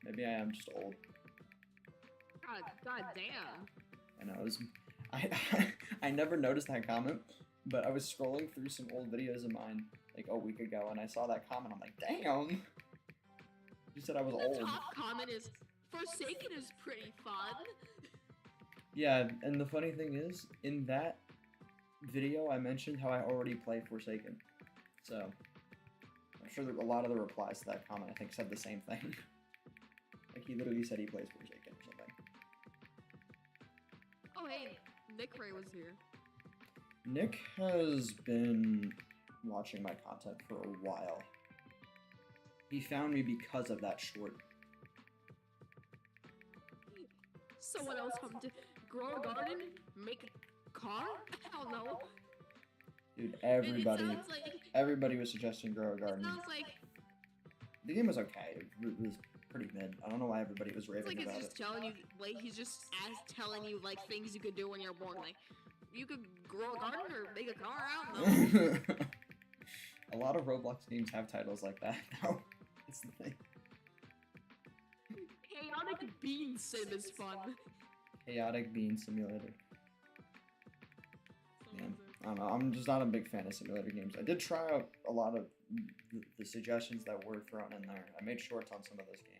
Maybe I am just old. God damn. I know, I never noticed that comment, but I was scrolling through some old videos of mine like a week ago, and I saw that comment. I'm like, damn. You said I was old. The top comment is Forsaken is pretty fun. Yeah, and the funny thing is, in that video, I mentioned how I already play Forsaken. So, I'm sure that a lot of the replies to that comment, I think, said the same thing. Like, he literally said he plays Forsaken or something. Oh, hey, Nick Ray was here. Nick has been watching my content for a while. He found me because of that short. Someone else come to grow a garden, make a car? Hell no. Dude, Like, everybody was suggesting Grow a Garden. It sounds like The game was okay. It was pretty mid. I don't know why everybody was raving it's about just it. telling you, like, he's just telling you, like, things you could do when you're born. Like, you could grow a garden or make a car, I don't know. A lot of Roblox games have titles like that, though. It's the thing. Chaotic Bean Sim is fun. Chaotic Bean Simulator. Yeah, I don't know. I'm just not a big fan of simulator games. I did try out a lot of the suggestions that were thrown in there. I made shorts on some of those games.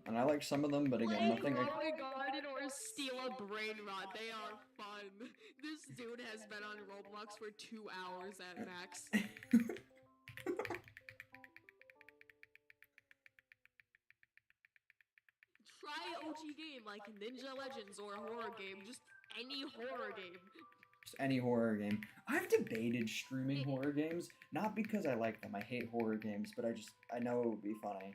And I like some of them, but again, nothing. Grow a garden or steal a brain rot. They are fun. This dude has been on Roblox for 2 hours at max. Try OG game like Ninja Legends or a horror game. Just any horror game. Just any horror game. I've debated streaming horror games, not because I like them. I hate horror games, but I know it would be funny.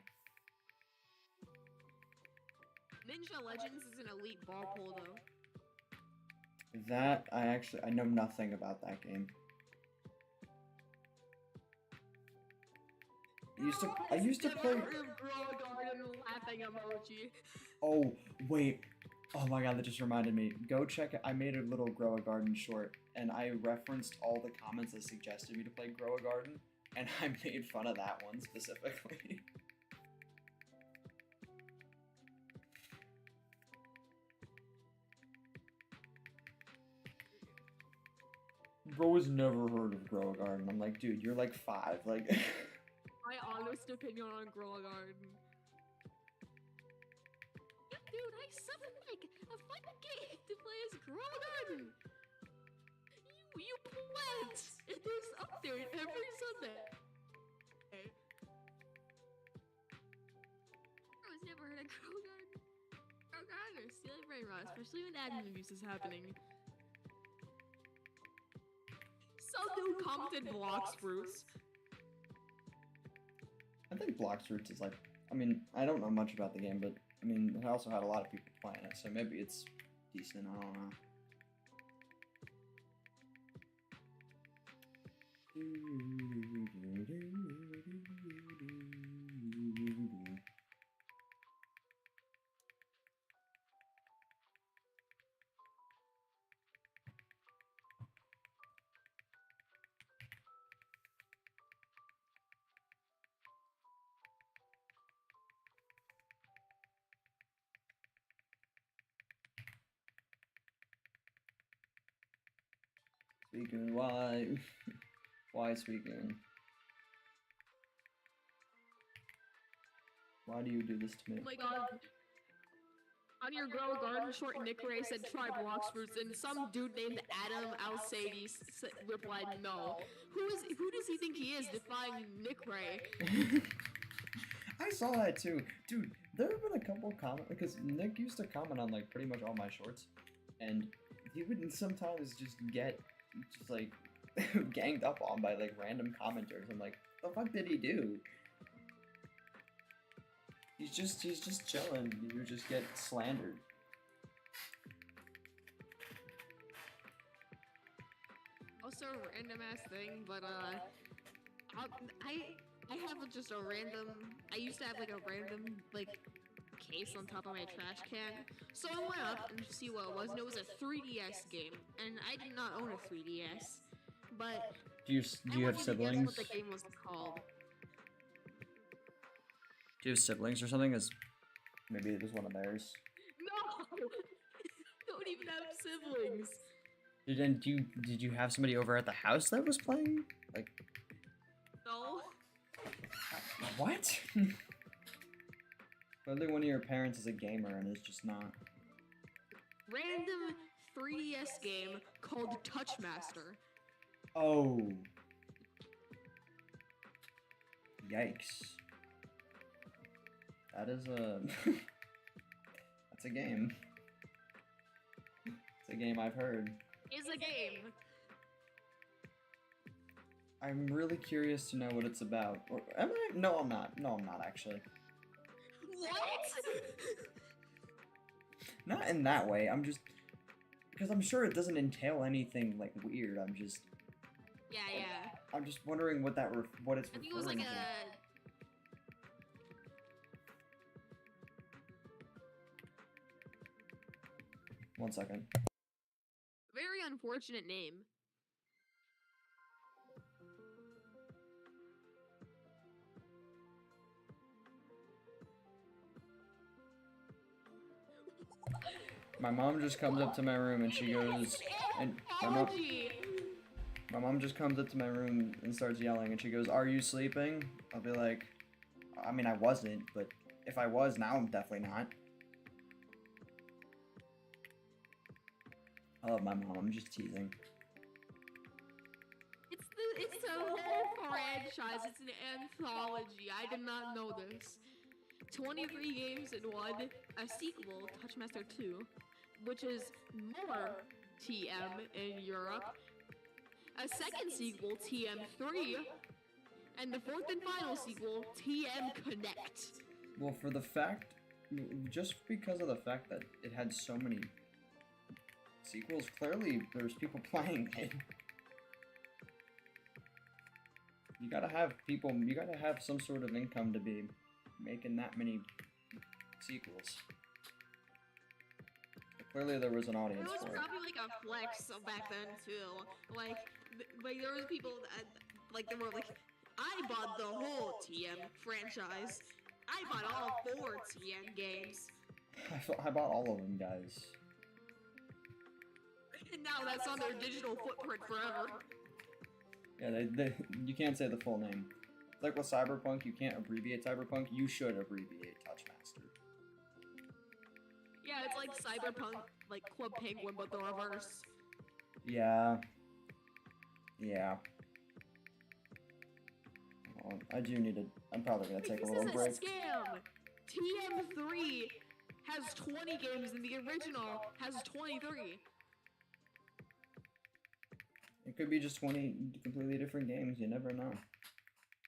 Ninja Legends is an elite ball pull though. That I know nothing about that game. I used to play. Grow a garden laughing emoji. Oh wait, Oh my god, that just reminded me. Go check it. I made a little Grow a Garden short, and I referenced all the comments that suggested me to play Grow a Garden, and I made fun of that one specifically. Bro has never heard of Grow a Garden. I'm like, dude, you're like 5. Like, My honest opinion on Grow a Garden. Dude, I suddenly like a fun game to play as Grow a Garden. You plant. It is update every Sunday. I was never heard of Grow a Garden. Grow a Garden or stealing brain rot, especially when admin abuse is happening. Some dude commented blocks fruits. I think Blocks Roots is like, I mean, I don't know much about the game, but I mean, it also had a lot of people playing it, so maybe it's decent. I don't know. Speaking, why? Why speaking? Why do you do this to me? Oh my god. On your Grow a Garden short, Nick Ray said try blocks fruits, and some dude named Adam Alsady replied no. Who does he think he is defying Nick Ray? I saw that too. Dude, there have been a couple comments, because Nick used to comment on like pretty much all my shorts, and he would sometimes just get like ganged up on by like random commenters. I'm like, the fuck did he do? He's just chilling. You just get slandered. Also a random ass thing, but I have just a random. I used to have like a random like case on top of my trash can. So I went up and to see what it was, and it was a 3DS game, and I did not own a 3DS. But Do you have guess siblings? what the game was called? Do you have siblings or something? Is maybe it was one of theirs. No, don't even have siblings. Did you have somebody over at the house that was playing? Like, No. what? Whether one of your parents is a gamer and is just not. Random 3DS game called Touchmaster. Oh. Yikes. That is a. That's a game. It's a game I've heard. Is a game. I'm really curious to know what it's about. Or am I? No, I'm not. No, I'm not actually. What? Not in that way. I'm just because I'm sure it doesn't entail anything like weird. I'm just. Yeah. I'm just wondering what what it's I think referring it was like to. a. One second. Very unfortunate name. My mom just comes up to my room and she goes, and my mom just comes up to my room and starts yelling and she goes, "Are you sleeping?" I'll be like, I mean, I wasn't, but if I was, now I'm definitely not. I love my mom. I'm just teasing. It's a whole franchise. It's an anthology. I did not know this. 23 games in one. A sequel, Touchmaster 2, which is more TM in Europe. A second sequel, TM3, and the fourth and final sequel, TM Connect. Well, just because of the fact that it had so many sequels, clearly there's people playing it. You gotta have some sort of income to be making that many sequels. Clearly, there was an It audience was for it. probably like a flex back then too. Like, like there was people that, like, they were like, I bought the whole TM franchise. I bought all 4 TM games. I bought all of them, guys. And now that's on their digital footprint forever. Yeah, you can't say the full name. It's like with Cyberpunk, you can't abbreviate Cyberpunk. You should abbreviate Touchmaster. Yeah, it's like Cyberpunk, like Club Penguin, but the reverse. Yeah. Yeah. I do need to. I'm probably gonna take a little break. This is a scam! TM3 has 20 games and the original has 23. It could be just 20 completely different games. You never know.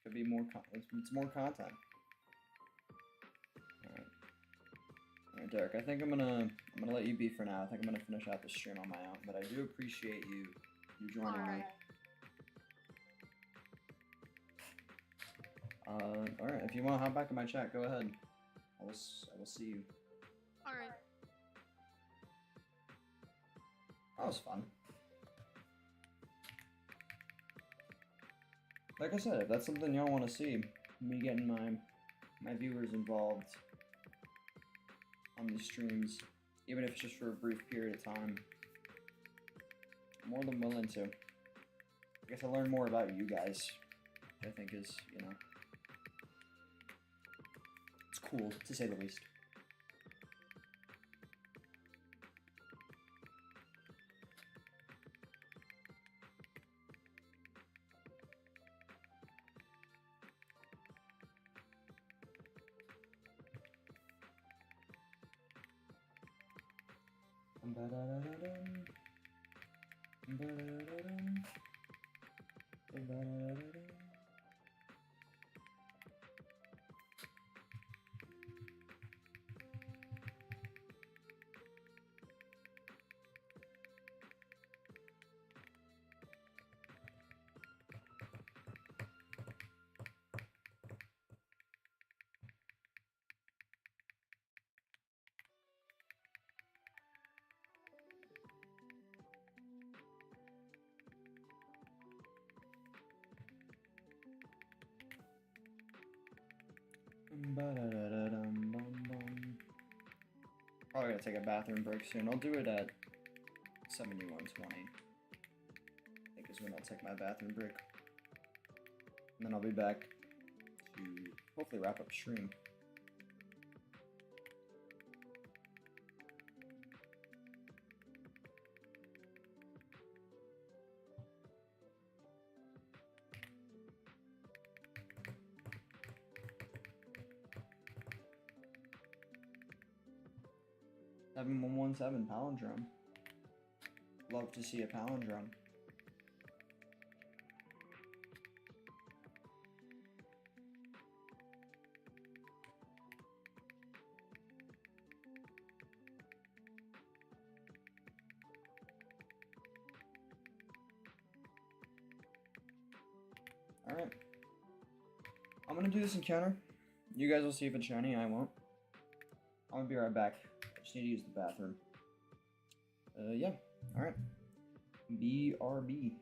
Could be more. It's more content. All right, Derek. I think I'm gonna let you be for now. I think I'm gonna finish out the stream on my own. But I do appreciate you joining me. All right. If you want to hop back in my chat, go ahead. I will see you. All right. That was fun. Like I said, if that's something y'all want to see, me getting my viewers involved on these streams, even if it's just for a brief period of time, I'm more than willing to. I guess I learn more about you guys, which I think is, you know, it's cool, to say the least. Probably gonna take a bathroom break soon. I'll do it at 71:20. I think is when I'll take my bathroom break. And then I'll be back to hopefully wrap up stream. (7117) palindrome. Love to see a palindrome. Alright. I'm gonna do this encounter. You guys will see if it's shiny, I won't. I'm gonna be right back. I just need to use the bathroom. Yeah. Alright. BRB.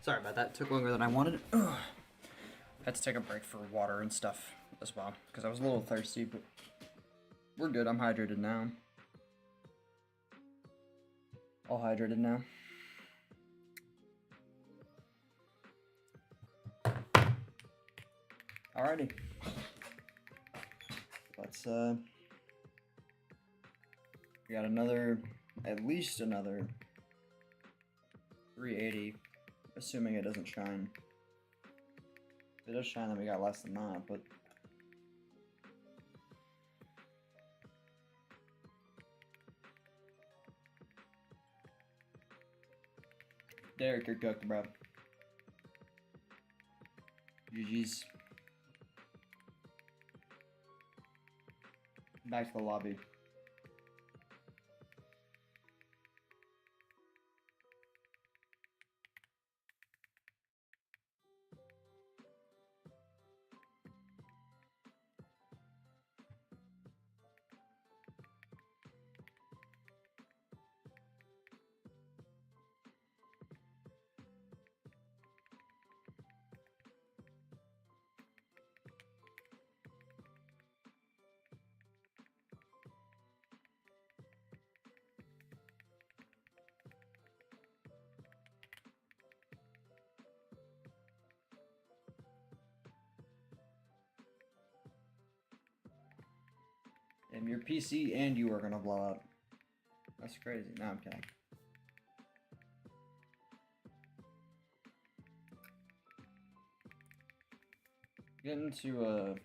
Sorry about that. It took longer than I wanted. Ugh. Had to take a break for water and stuff as well, because I was a little thirsty, but we're good. I'm hydrated now. All hydrated now. Alrighty. Let's, we got another, at least another 380, assuming it doesn't shine. If it does shine, then we got less than that, but... Derek, you're cooked, bro. GG's. Back to the lobby. And your PC and you are gonna blow up. That's crazy. No, I'm kidding. Getting to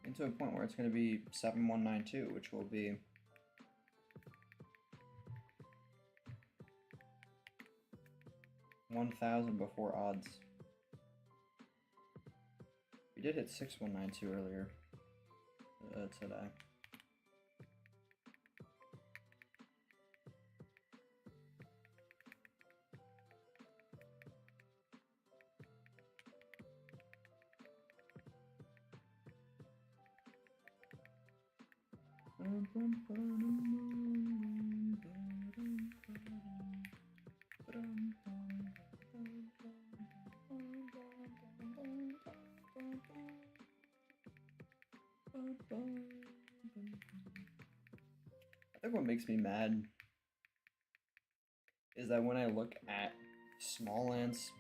into a point where it's gonna be 7192, which will be $1,000 before odds. We did hit 6192 earlier today. I think what makes me mad is that when I look at Small Lance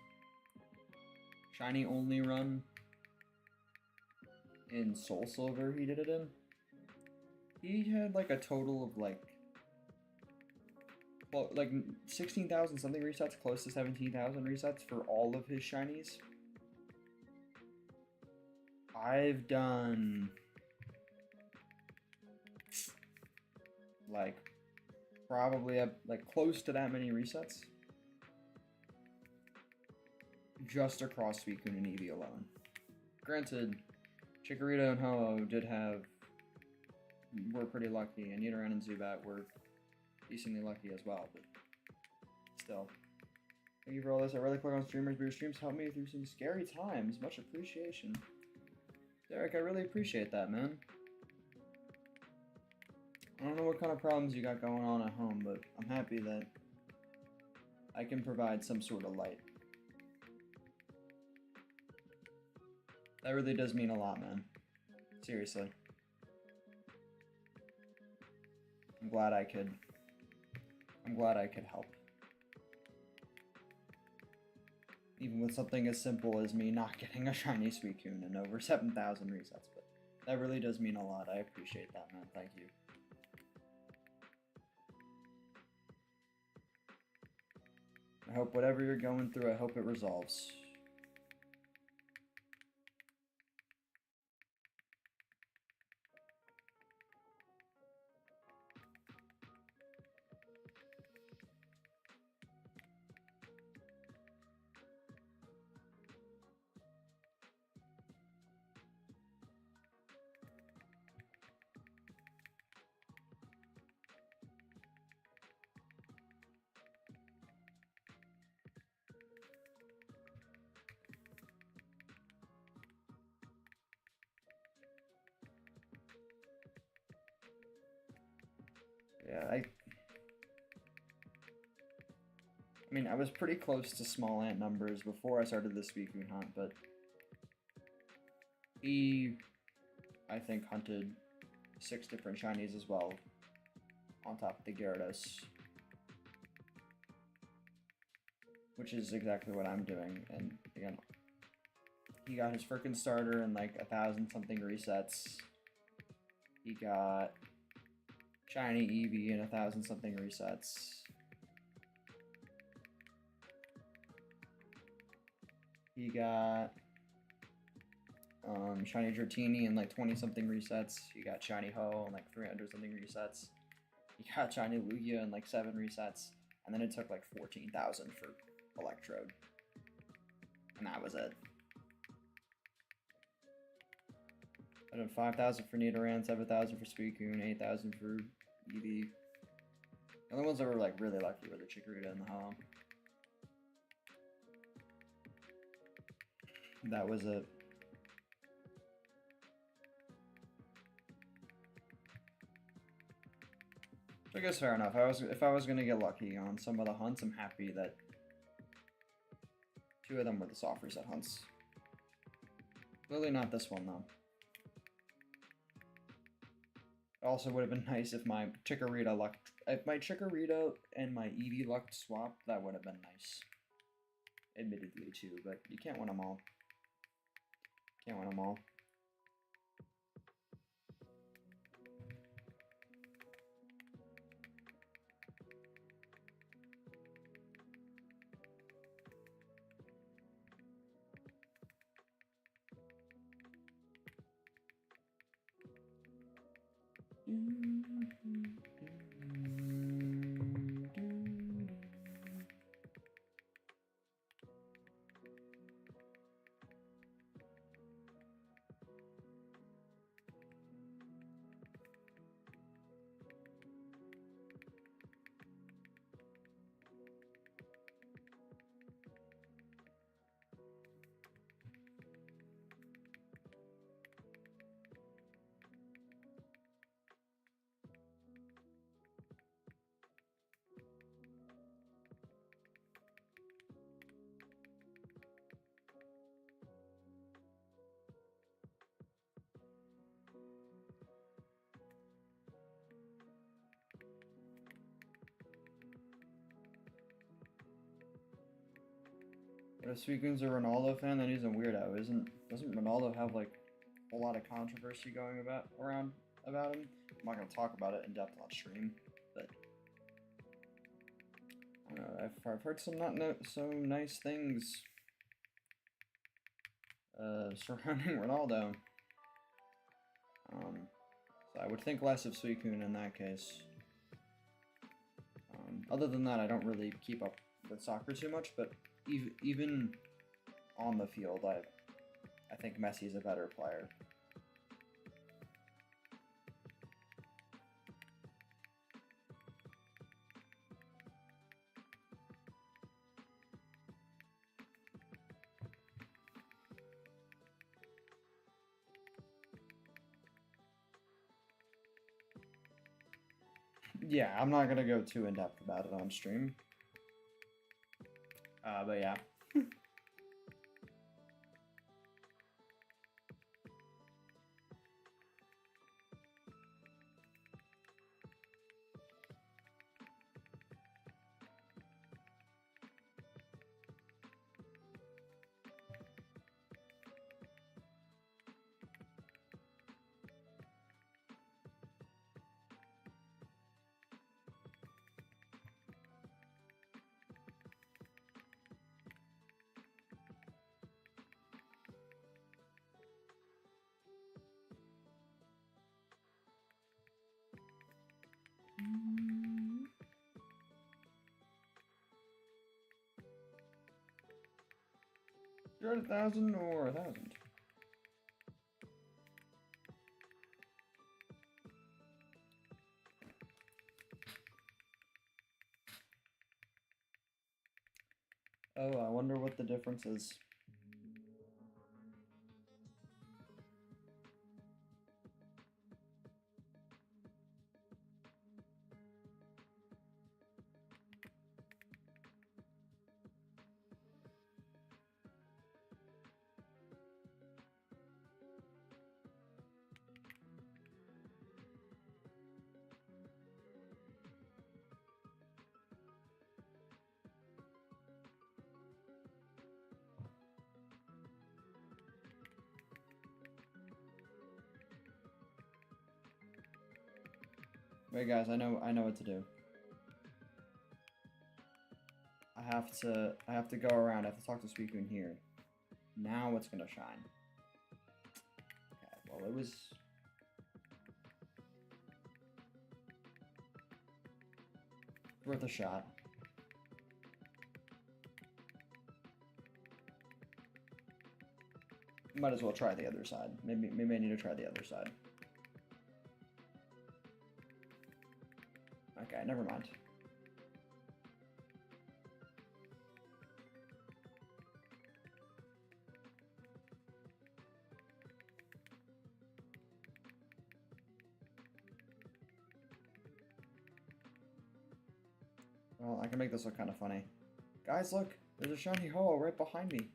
shiny only run in Soul Silver he did it in, he had like a total of like 16,000 something resets, close to 17,000 resets for all of his shinies. I've done like probably like close to that many resets just across Suicune and Eevee alone. Granted, Chikorita and Ho were pretty lucky, and Nidoran and Zubat were decently lucky as well, but still. Thank you for all this. I really click on streamers, but your streams help me through some scary times. Much appreciation. Derek, I really appreciate that, man. I don't know what kind of problems you got going on at home, but I'm happy that I can provide some sort of light. That really does mean a lot, man. Seriously. I'm glad I could help. Even with something as simple as me not getting a shiny Suicune and over 7,000 resets, but that really does mean a lot. I appreciate that, man. Thank you. I hope whatever you're going through, I hope it resolves. Yeah, I mean, I was pretty close to small ant numbers before I started the Suicune hunt, but he, I think, hunted 6 different shinies as well, on top of the Gyarados. Which is exactly what I'm doing, and again, he got his frickin' starter in like 1,000-something resets. He got shiny Eevee in 1,000-something resets. He got shiny Dratini in like 20-something resets. He got shiny Ho in like 300-something resets. He got shiny Lugia in like 7 resets. And then it took like 14,000 for Electrode. And that was it. I did 5,000 for Nidoran, 7,000 for Suicune, 8,000 for Eevee. The only ones that were like really lucky were the Chikorita and the Ho. That was it. I guess fair enough. If I was gonna get lucky on some of the hunts, I'm happy that 2 of them were the soft reset hunts. Clearly not this one though. It also would have been nice if my Chikorita and my Eevee lucked swap. That would have been nice. Admittedly too, but you can't win them all. Can't win them all. But if Suicune's a Ronaldo fan, then he's a weirdo. Doesn't Ronaldo have like a lot of controversy going around about him? I'm not gonna talk about it in depth on stream, but I don't know. I've heard some so nice things surrounding Ronaldo. So I would think less of Suicune in that case. Other than that, I don't really keep up with soccer too much, but even on the field, I think Messi's a better player. Yeah, I'm not gonna go too in-depth about it on stream. But yeah. You're at 1,000 or 1,000? Oh, I wonder what the difference is. Wait, guys, I know what to do. I have to go around. I have to talk to Suicune here. Now it's gonna shine. Okay, well it was worth a shot. Might as well try the other side. Maybe I need to try the other side. Okay, never mind. Well, I can make this look kind of funny. Guys, look! There's a shiny Ho-Oh right behind me.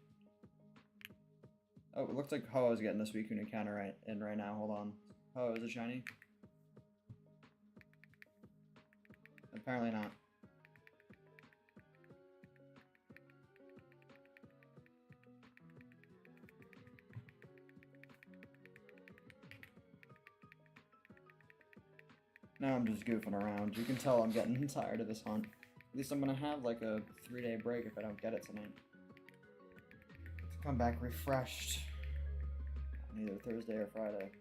Oh, it looks like Ho-Oh's getting the Suicune encounter right now. Hold on. Ho-Oh, is it shiny? Apparently not. Now I'm just goofing around. You can tell I'm getting tired of this hunt. At least I'm gonna have like a 3-day break if I don't get it tonight. To come back refreshed on either Thursday or Friday.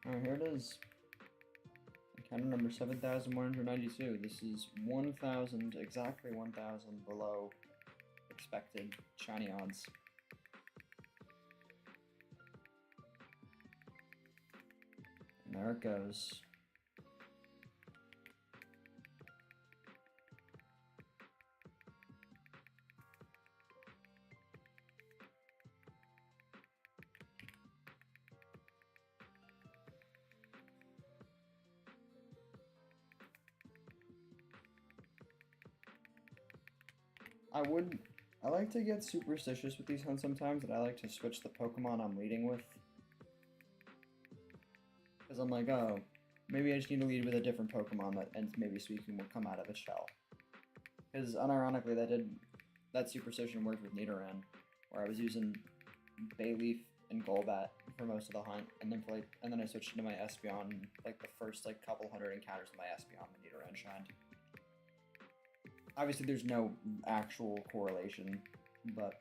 Alright, here it is. Encounter number 7,192. This is 1,000, exactly 1,000 below expected shiny odds. And there it goes. I like to get superstitious with these hunts sometimes, and I like to switch the Pokemon I'm leading with. Because I'm like, oh, maybe I just need to lead with a different Pokemon and maybe Suicune will come out of its shell. Because unironically, that superstition worked with Nidoran, where I was using Bayleaf and Golbat for most of the hunt, and then I switched into my Espeon like the first couple hundred encounters of my Espeon when Nidoran shined. Obviously, there's no actual correlation, but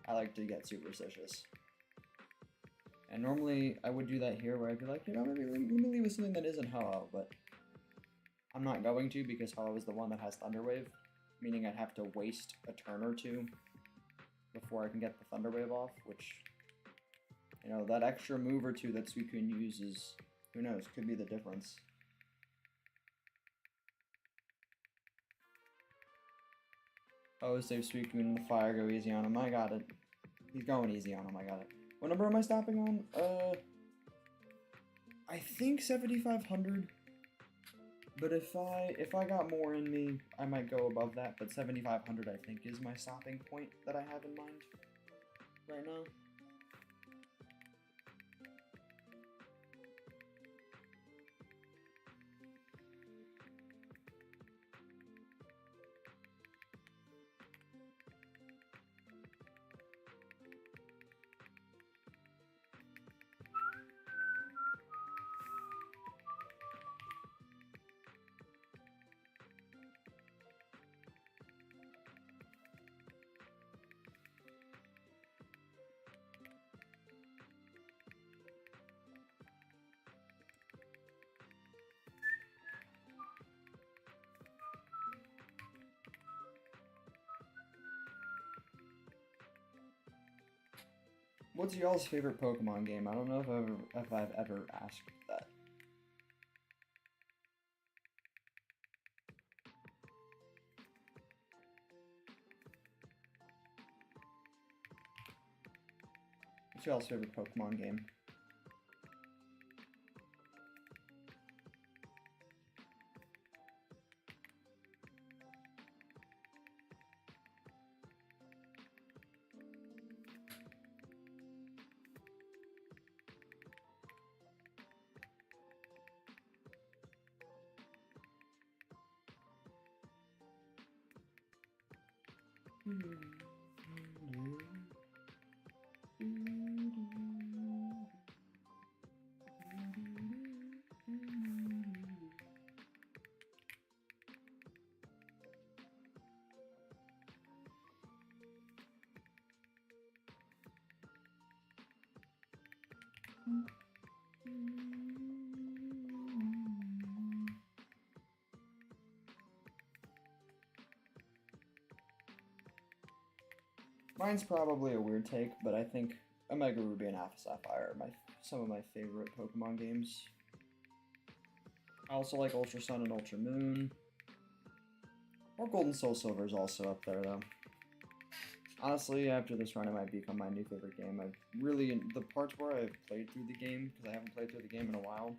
I like to get superstitious. And normally, I would do that here, where I'd be like, maybe let me leave with something that isn't Ho-Oh, but I'm not going to, because Ho-Oh is the one that has Thunder Wave, meaning I'd have to waste a turn or two before I can get the Thunder Wave off, which, that extra move or two that Suicune uses, who knows, could be the difference. Oh, save Suicune in the fire, go easy on him. I got it. He's going easy on him, I got it. What number am I stopping on? I think 7,500. But if I got more in me, I might go above that. But 7,500, I think, is my stopping point that I have in mind right now. What's y'all's favorite Pokemon game? I don't know if I've ever asked that. y'all's favorite Pokemon game? Mine's probably a weird take, but I think Omega Ruby and Alpha Sapphire are some of my favorite Pokemon games. I also like Ultra Sun and Ultra Moon. Heartgold and Soul Silver is also up there, though. Honestly, after this run, it might become my new favorite game. I've really, the parts where I've played through the game, because I haven't played through the game in a while,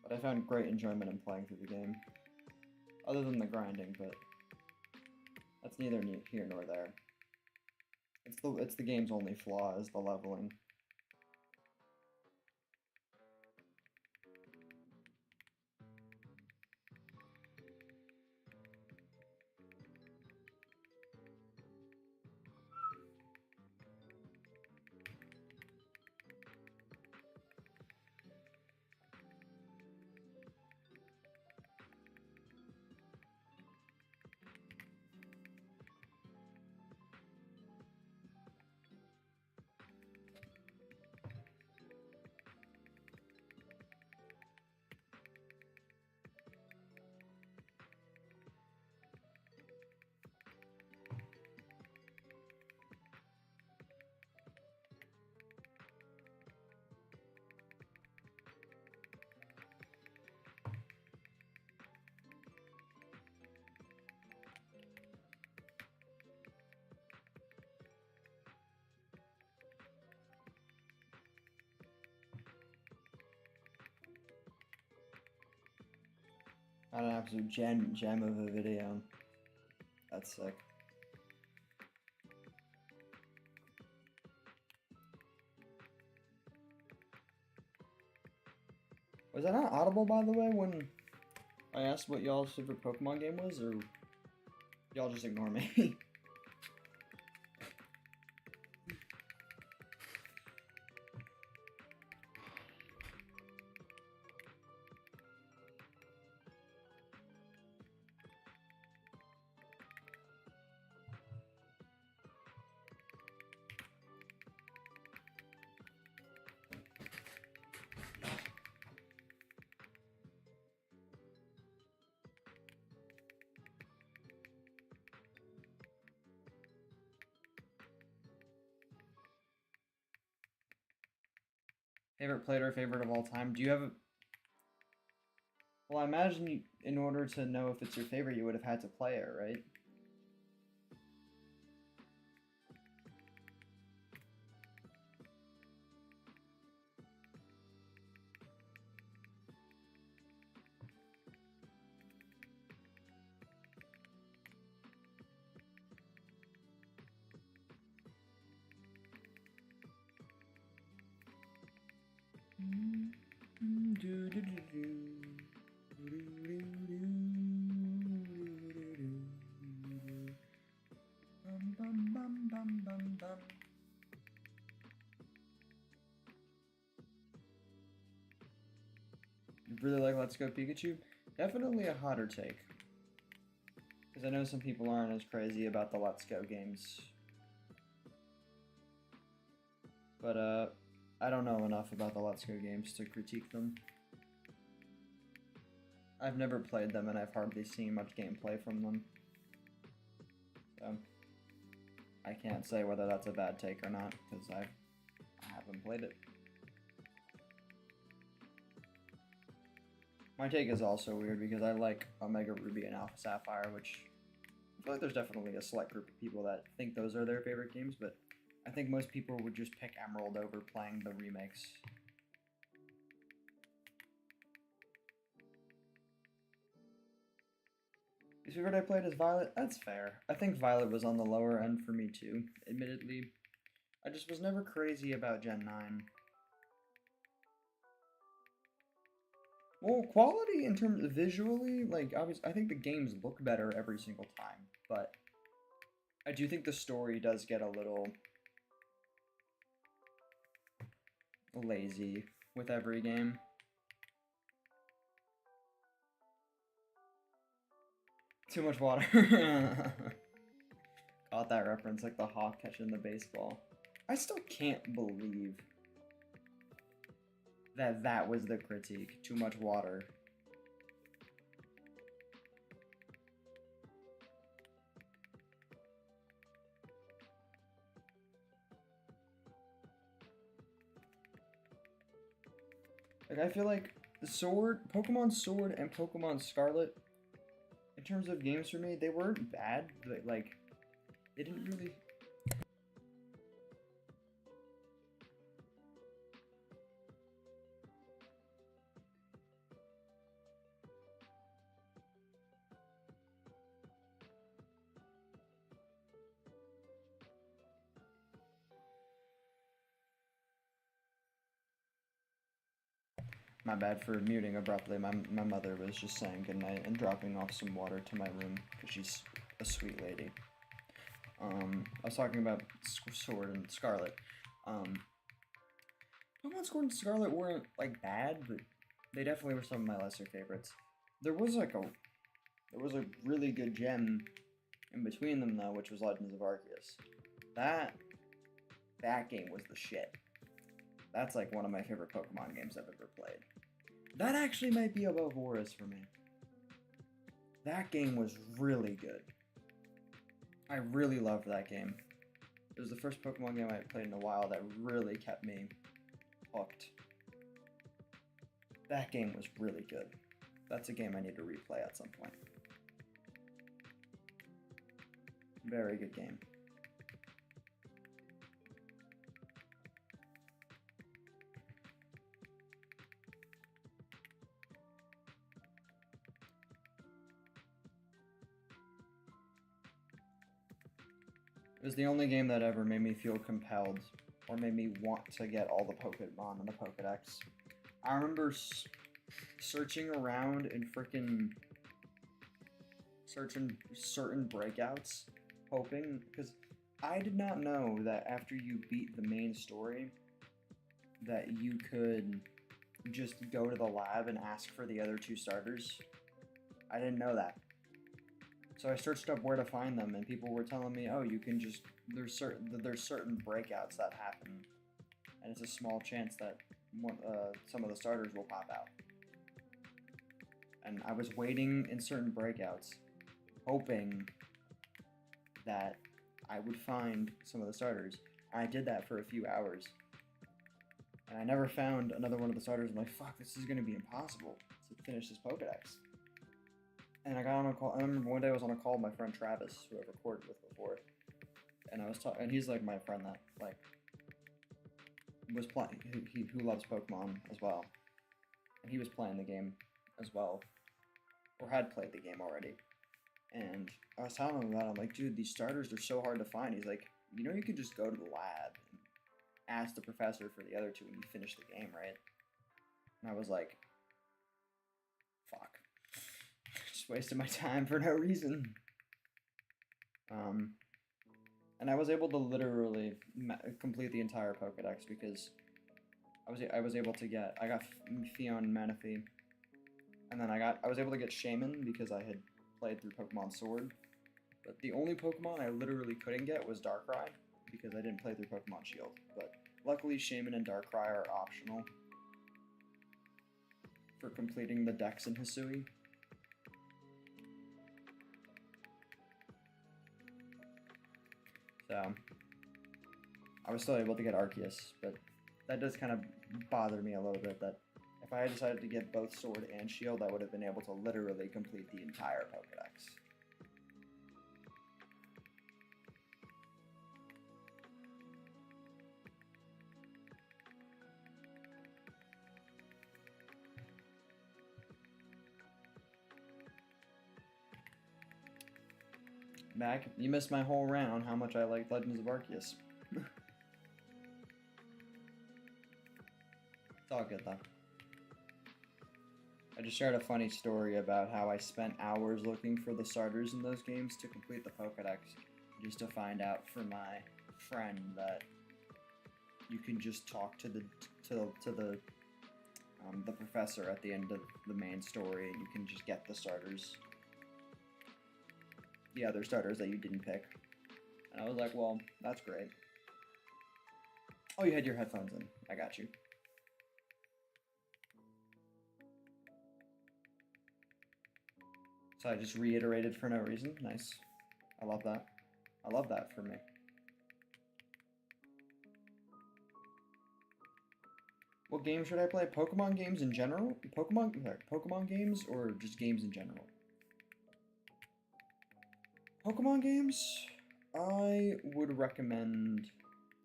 but I found great enjoyment in playing through the game. Other than the grinding, but that's neither here nor there. It's the game's only flaw is the leveling. An absolute gem of a video. That's sick. Was that not audible, by the way, when I asked what y'all's favorite Pokemon game was, or y'all just ignore me? Favorite player, favorite of all time? Do you have a... Well, I imagine you, in order to know if it's your favorite, you would have had to play it, right? You really like Let's Go Pikachu? Definitely a hotter take. Because I know some people aren't as crazy about the Let's Go games. But, I don't know enough about the Let's Go games to critique them. I've never played them and I've hardly seen much gameplay from them. So, I can't say whether that's a bad take or not, because I haven't played it. My take is also weird because I like Omega Ruby and Alpha Sapphire, which I feel like there's definitely a select group of people that think those are their favorite games, but I think most people would just pick Emerald over playing the remakes. The favorite I played is Violet. That's fair. I think Violet was on the lower end for me too, admittedly. I just was never crazy about Gen 9. Well, quality in terms of visually, like, obviously, I think the games look better every single time, but I do think the story does get a little lazy with every game. Too much water. Got that reference, like the hawk catching the baseball. I still can't believe that that was the critique. Too much water. Like, I feel like Pokemon Sword and Pokemon Scarlet, in terms of games for me, they weren't bad, but like, they didn't really... My bad for muting abruptly. My mother was just saying goodnight and dropping off some water to my room because she's a sweet lady. I was talking about Sword and Scarlet. Pokemon Sword and Scarlet weren't like bad, but they definitely were some of my lesser favorites. There was a really good gem in between them though, which was Legends of Arceus. That game was the shit. That's like one of my favorite Pokemon games I've ever played. That actually might be above Horus for me. That game was really good. I really loved that game. It was the first Pokemon game I played in a while that really kept me hooked. That game was really good. That's a game I need to replay at some point. Very good game. It was the only game that ever made me feel compelled or made me want to get all the Pokemon in the Pokedex. I remember searching around and freaking searching certain breakouts, hoping, because I did not know that after you beat the main story that you could just go to the lab and ask for the other two starters. I didn't know that. So I searched up where to find them, and people were telling me, "Oh, you can just there's certain breakouts that happen, and it's a small chance that some of the starters will pop out." And I was waiting in certain breakouts, hoping that I would find some of the starters. And I did that for a few hours, and I never found another one of the starters. I'm like, "Fuck, this is gonna be impossible to finish this Pokedex." And I got on a call. I remember one day I was on a call with my friend Travis, who I've recorded with before, and I was talking. And he's like my friend that like was playing. Who loves Pokemon as well, and he was playing the game as well, or had played the game already. And I was telling him about it. I'm like, "Dude, these starters are so hard to find." He's like, "You know, you could just go to the lab and ask the professor for the other two, and you finish the game, right?" And I was like, "Fuck." Wasted my time for no reason. And I was able to literally complete the entire Pokedex because I was able to get I got Fion and Manaphy, and then I was able to get Shaman because I had played through Pokemon Sword. But the only Pokemon I literally couldn't get was Darkrai because I didn't play through Pokemon Shield. But luckily, Shaman and Darkrai are optional for completing the Dex in Hisui. So, I was still able to get Arceus, but that does kind of bother me a little bit that if I had decided to get both Sword and Shield, I would have been able to literally complete the entire Pokedex. back. You missed my whole round. How much I like Legends of Arceus. It's all good though. I just shared a funny story about how I spent hours looking for the starters in those games to complete the Pokédex, just to find out from my friend that you can just talk to the professor at the end of the main story, and you can just get the starters, the other starters that you didn't pick. And I was like, well, that's great. Oh, you had your headphones in. I got you. So I just reiterated for no reason. Nice. I love that. I love that for me. What game should I play? Pokemon games in general? Pokemon games or just games in general? Pokemon games? I would recommend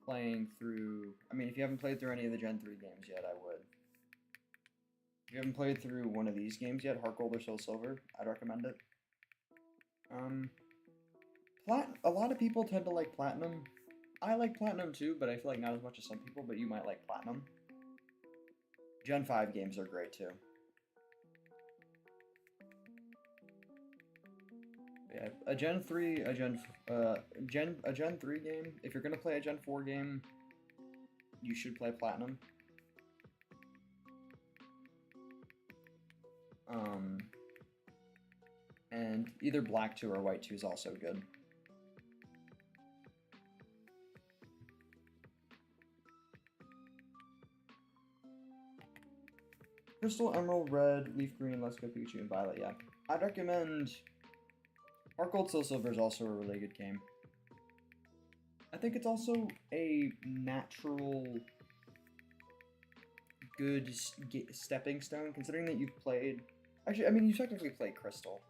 playing through... I mean, if you haven't played through any of the Gen 3 games yet, I would. If you haven't played through one of these games yet, Heartgold or Soul Silver, I'd recommend it. A lot of people tend to like Platinum. I like Platinum too, but I feel like not as much as some people, but you might like Platinum. Gen 5 games are great too. Yeah, a Gen 3 game, if you're gonna play a Gen 4 game, you should play Platinum. And either Black 2 or White 2 is also good. Crystal, Emerald, Red, Leaf Green, Let's Go Pikachu, and Violet, yeah. I'd recommend... Heartgold Soul Silver is also a really good game. I think it's also a natural... good stepping stone, considering that you've played... Actually, I mean, you technically played Crystal.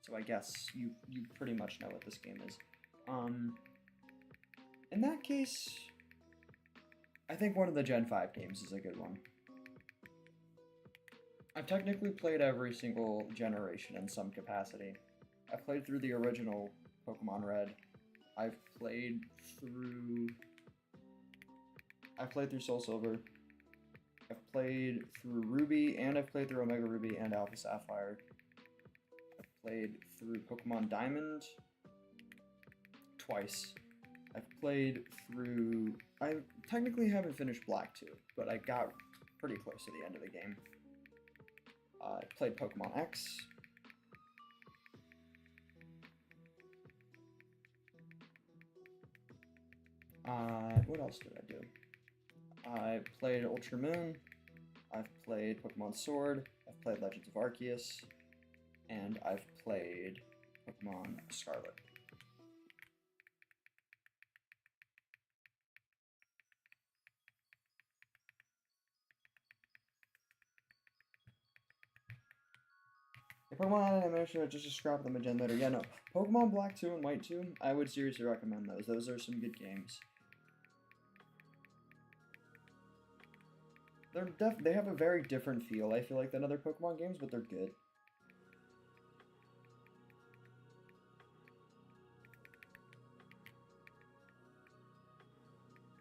So I guess you pretty much know what this game is. In that case, I think one of the Gen 5 games is a good one. I've technically played every single generation in some capacity. I've played through the original Pokemon Red. I've played through Soul Silver. I've played through Ruby, and I've played through Omega Ruby and Alpha Sapphire. Played through Pokemon Diamond twice. I've played through... I technically haven't finished Black 2, but I got pretty close to the end of the game. I played Pokemon X. What else did I do? I played Ultra Moon. I've played Pokemon Sword. I've played Legends of Arceus. And I've played Pokemon Scarlet. If Pokemon animation, I just scrap them a gen later. Yeah, no. Pokemon Black 2 and White 2, I would seriously recommend those. Those are some good games. They have a very different feel, I feel like, than other Pokemon games, but they're good.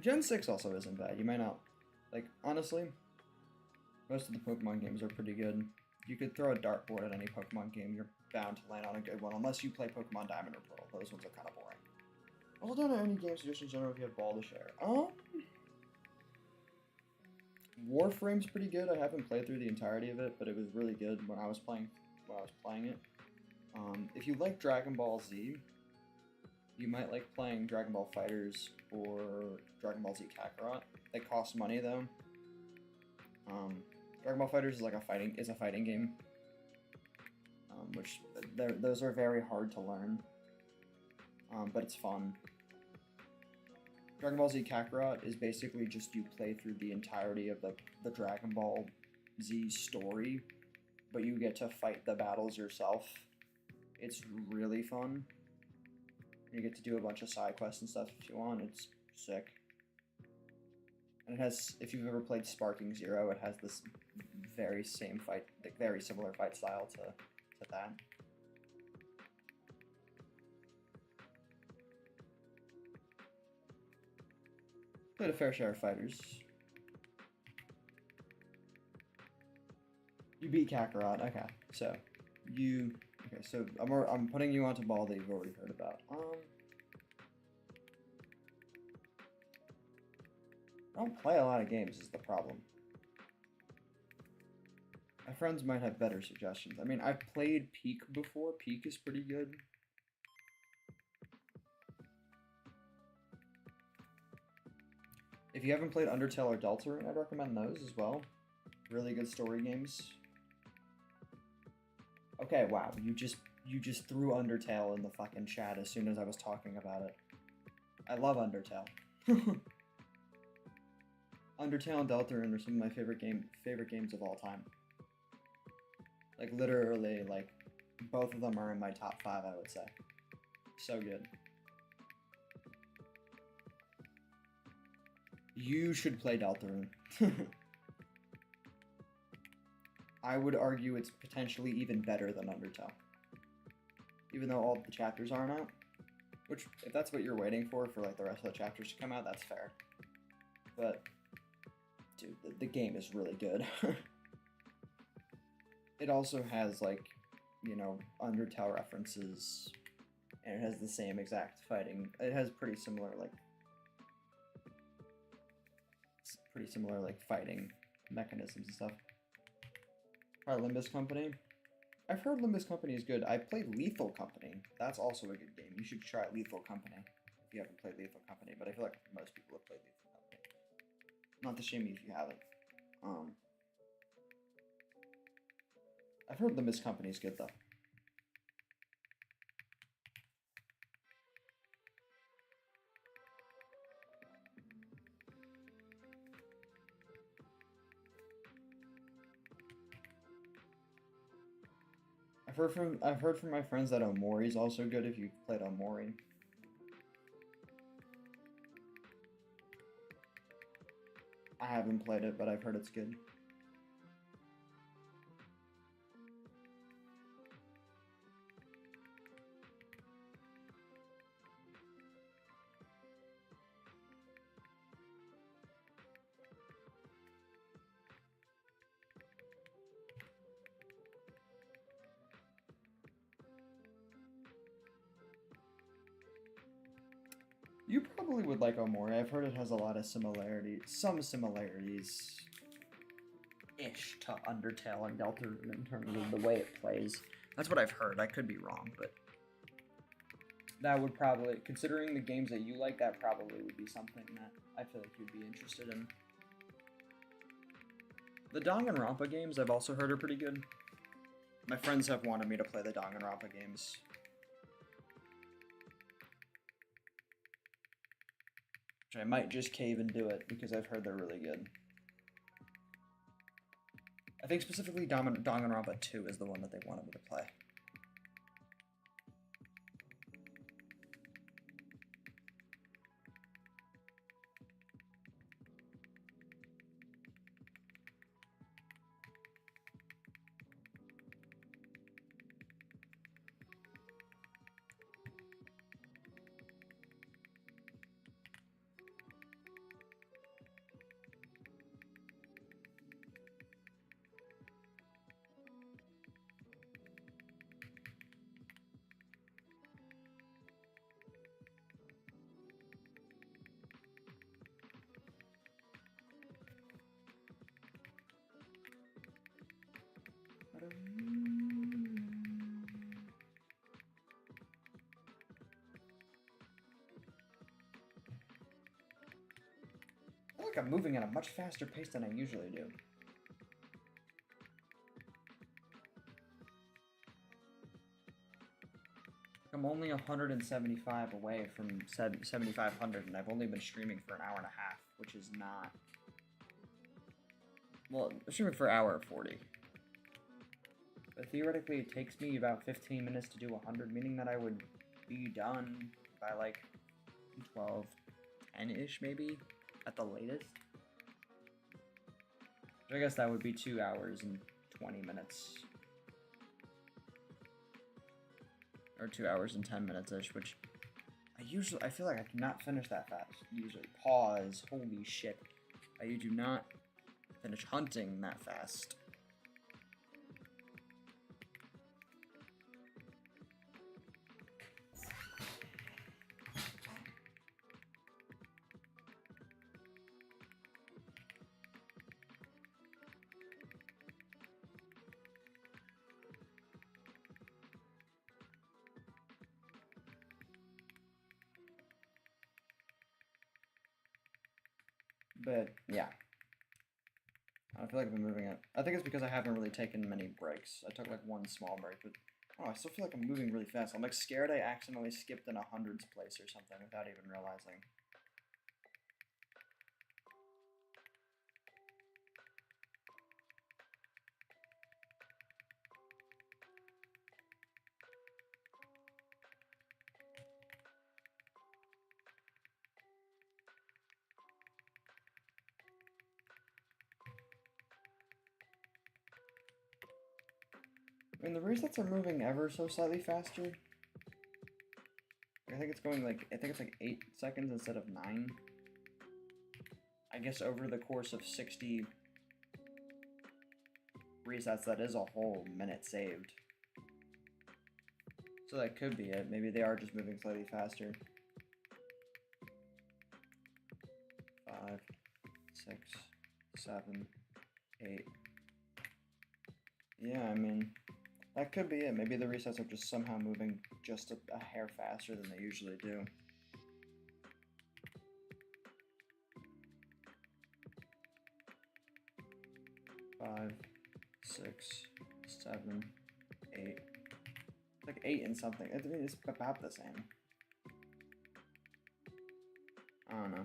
Gen 6 also isn't bad. You might not... Like, honestly, most of the Pokemon games are pretty good. You could throw a dartboard at any Pokemon game, you're bound to land on a good one, unless you play Pokemon Diamond or Pearl. Those ones are kind of boring. Also, don't know any game suggestions in general if you have ball to share. Warframe's pretty good. I haven't played through the entirety of it, but it was really good when I was playing it. If you like Dragon Ball Z, you might like playing Dragon Ball Fighters or Dragon Ball Z Kakarot. They cost money though. Dragon Ball Fighters is like a fighting game, which those are very hard to learn, but it's fun. Dragon Ball Z Kakarot is basically just you play through the entirety of the Dragon Ball Z story, but you get to fight the battles yourself. It's really fun. You get to do a bunch of side quests and stuff if you want. It's sick. And it has, if you've ever played Sparking Zero, it has this very similar fight style to that. Played a fair share of fighters. You beat Kakarot. Okay, so you. Okay, so I'm putting you onto ball that you've already heard about. I don't play a lot of games is the problem. My friends might have better suggestions. I mean, I've played Peak before. Peak is pretty good. If you haven't played Undertale or Deltarune, I'd recommend those as well. Really good story games. Okay, wow, you just threw Undertale in the fucking chat as soon as I was talking about it. I love Undertale. Undertale and Deltarune are some of my favorite games of all time. Like literally, like both of them are in my top 5, I would say. So good. You should play Deltarune. I would argue it's potentially even better than Undertale. Even though all the chapters aren't out. Which, if that's what you're waiting for like the rest of the chapters to come out, that's fair. But, dude, the game is really good. It also has, like, you know, Undertale references. And it has the same exact fighting. It has pretty similar, like, fighting mechanisms and stuff. Try Limbus Company. I've heard Limbus Company is good. I played Lethal Company. That's also a good game. You should try Lethal Company if you haven't played Lethal Company, but I feel like most people have played Lethal Company. Not to shame you if you haven't. I've heard Limbus Company is good though. I've heard from my friends that Omori is also good if you've played Omori. I haven't played it, but I've heard it's good. You probably would like Omori. I've heard it has a lot of similarities, some similarities-ish to Undertale and Deltarune in terms of the way it plays. That's what I've heard. I could be wrong, but that would probably, considering the games that you like, that probably would be something that I feel like you'd be interested in. The Danganronpa games I've also heard are pretty good. My friends have wanted me to play the Danganronpa games. Which I might just cave and do it, because I've heard they're really good. I think specifically Danganronpa 2 is the one that they wanted me to play. I feel like I'm moving at a much faster pace than I usually do. I'm only 175 away from 7,500, and I've only been streaming for an hour and a half, which is not... Well, I'm streaming for an hour and 40. But theoretically, it takes me about 15 minutes to do 100, meaning that I would be done by like 12, 10-ish maybe, at the latest. I guess that would be 2 hours and 20 minutes. Or 2 hours and 10 minutes-ish, which I feel like I cannot finish that fast. Usually, pause. Holy shit! I do not finish hunting that fast. But yeah, I feel like I've been moving it. I think it's because I haven't really taken many breaks. I took like one small break, but I still feel like I'm moving really fast. I'm like scared I accidentally skipped in a hundreds place or something without even realizing. I mean, the resets are moving ever so slightly faster. I think it's going like, I think it's like 8 seconds instead of 9. I guess over the course of 60 resets, that is a whole minute saved. So that could be it. Maybe they are just moving slightly faster. 5, 6, 7, 8. Yeah, I mean, that could be it. Maybe the resets are just somehow moving just a hair faster than they usually do. Five, 6, 7, 8. It's like 8 and something. I mean, it's about the same. I don't know.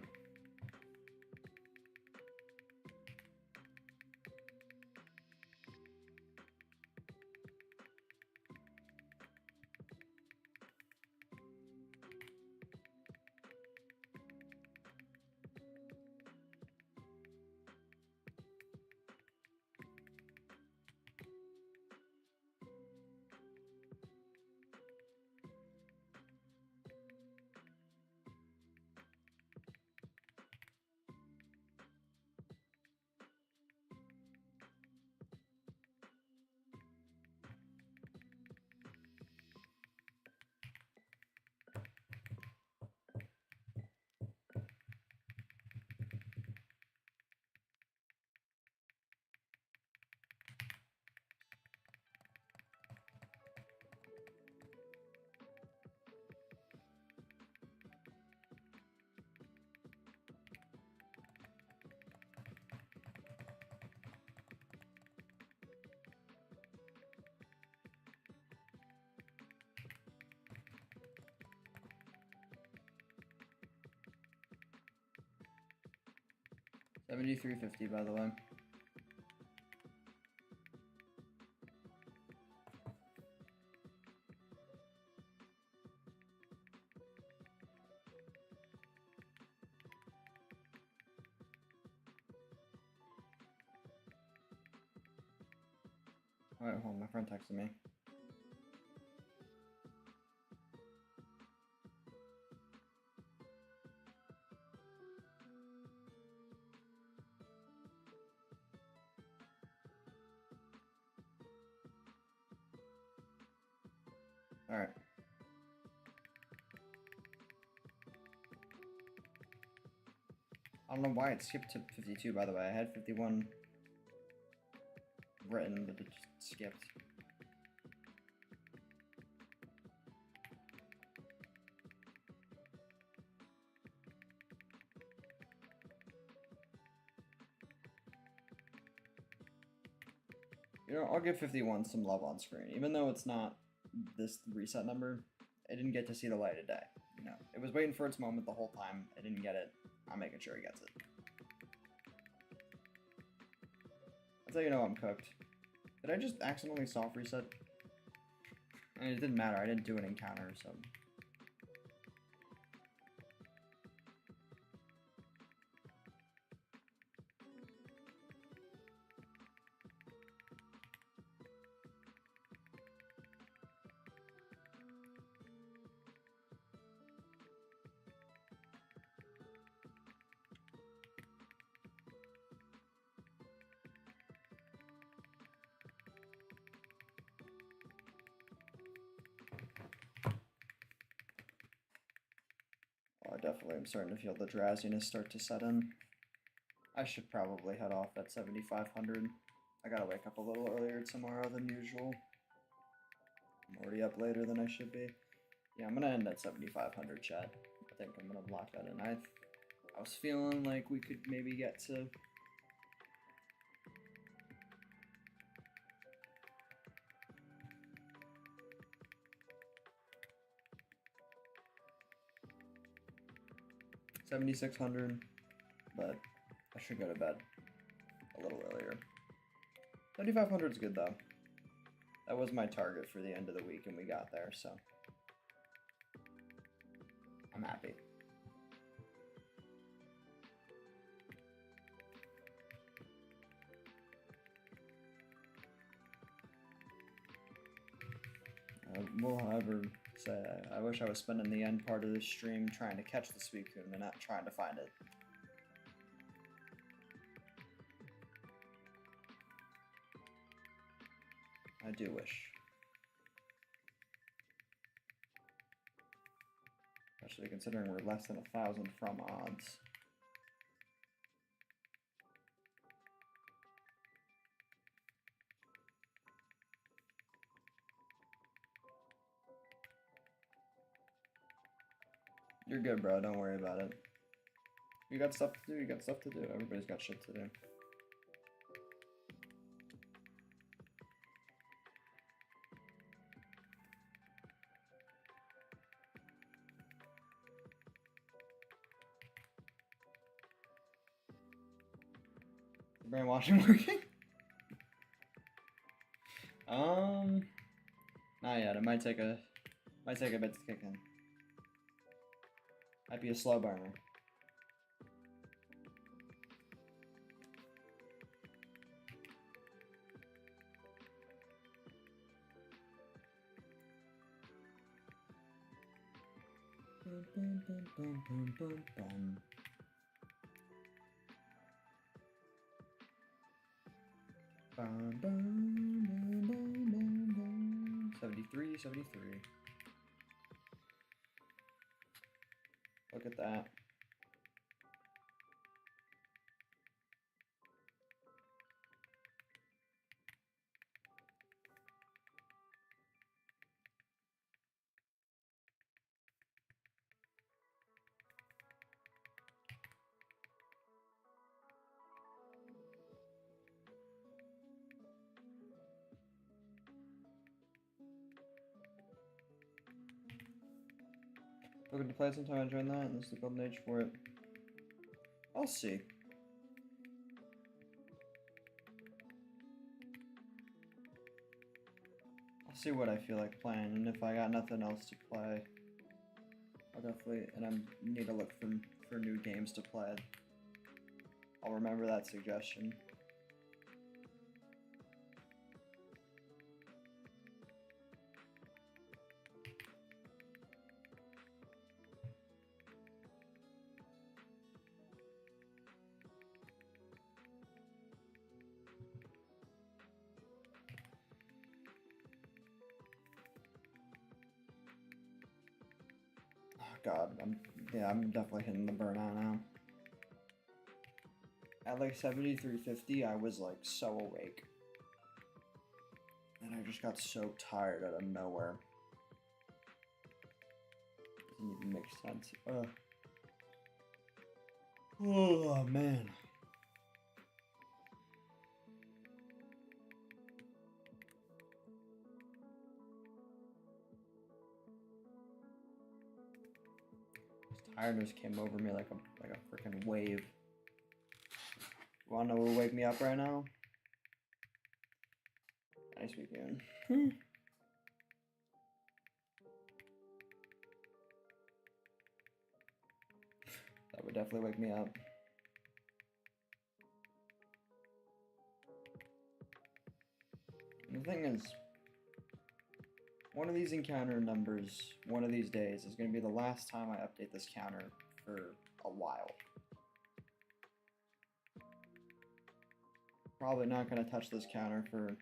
$73.50 by the way. Alright, hold on, my friend texted me. Alright. I don't know why it skipped to 52, by the way. I had 51 written, but it just skipped. You know, I'll give 51 some love on screen. Even though it's not this reset number, it didn't get to see the light of day. You know, it was waiting for its moment the whole time. It didn't get it. I'm making sure it gets it. That's how you know I'm cooked. Did I just accidentally soft reset? I mean, it didn't matter. I didn't do an encounter, so... definitely am starting to feel the drowsiness start to set in. I should probably head off at 7,500. I gotta wake up a little earlier tomorrow than usual. I'm already up later than I should be. Yeah, I'm gonna end at 7,500, chat. I think I'm gonna block that in. I was feeling like we could maybe get to... $7,600, but I should go to bed a little earlier. 7,500 is good though. That was my target for the end of the week, and we got there, so I'm happy. Will, however, say I wish I was spending the end part of this stream trying to catch the Suicune and not trying to find it. I do wish. Especially considering we're less than 1,000 from odds. You're good, bro. Don't worry about it. You got stuff to do. You got stuff to do. Everybody's got shit to do. Brainwashing working? Not yet. It might take a bit to kick in. Might be a slow burner. Bum, bum, bum, bum, bum, bum. Bum, bum, bum, bum, bum, bum. 73, 73. Look at that. Looking to play sometime, I join that, and this is the golden age for it. I'll see. I'll see what I feel like playing, and if I got nothing else to play, I'll definitely, and I need to look for new games to play. I'll remember that suggestion. God, I'm definitely hitting the burnout now. At like 7350, I was like so awake. And I just got so tired out of nowhere. Doesn't even make sense. Oh, man. Tiredness came over me like a freaking wave. You wanna know what will wake me up right now? Nice weekend. That would definitely wake me up. And the thing is, one of these encounter numbers, one of these days, is going to be the last time I update this counter for a while. Probably not going to touch this counter for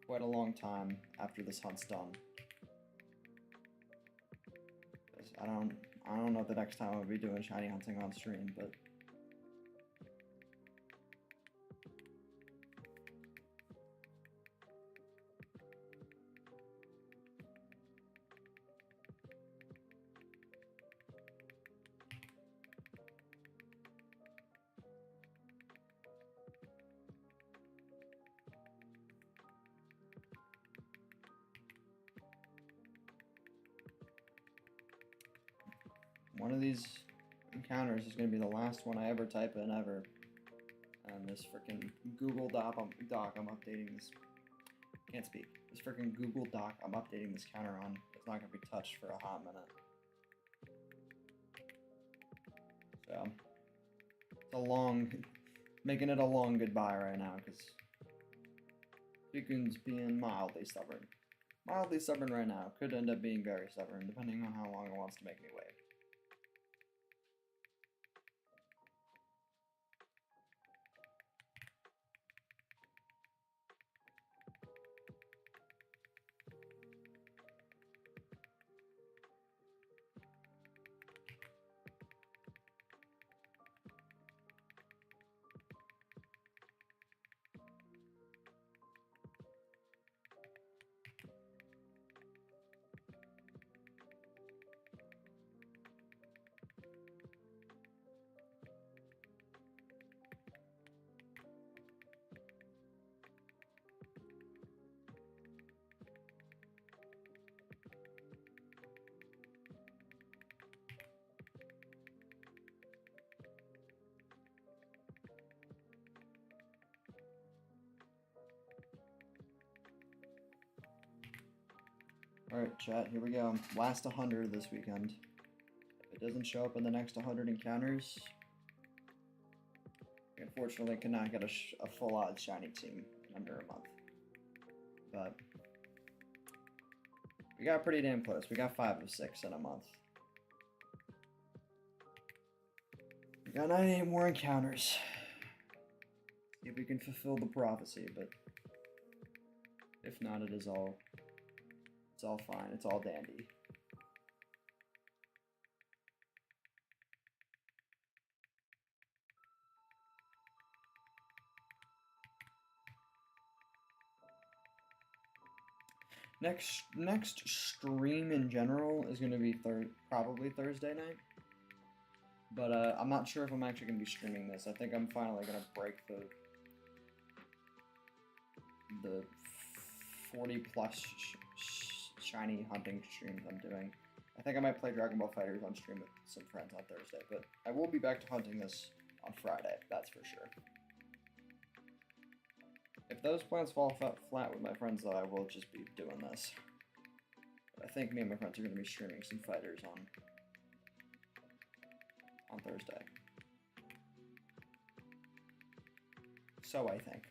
quite a long time after this hunt's done. I don't I don't know if the next time I'll be doing shiny hunting on stream, but one of these encounters is going to be the last one I ever type in ever. And this freaking Google Doc I'm updating this. Can't speak. This freaking Google Doc I'm updating this counter on is not going to be touched for a hot minute. So, it's a long, making it a long goodbye right now because Piku's being mildly stubborn. Mildly stubborn right now. Could end up being very stubborn depending on how long it wants to make me wait. Alright, chat, here we go. Last 100 this weekend. If it doesn't show up in the next 100 encounters, we unfortunately cannot get a full odds shiny team in under a month. But we got pretty damn close. We got 5 of 6 in a month. We got 98 more encounters. See if we can fulfill the prophecy, but if not, it's all fine. It's all dandy. Next stream in general is going to be probably Thursday night. But I'm not sure if I'm actually going to be streaming this. I think I'm finally going to break the 40 plus shiny hunting streams I'm doing. I think I might play Dragon Ball FighterZ on stream with some friends on Thursday, but I will be back to hunting this on Friday, that's for sure. If those plans fall flat with my friends, though, I will just be doing this. But I think me and my friends are going to be streaming some fighters on Thursday. So I think.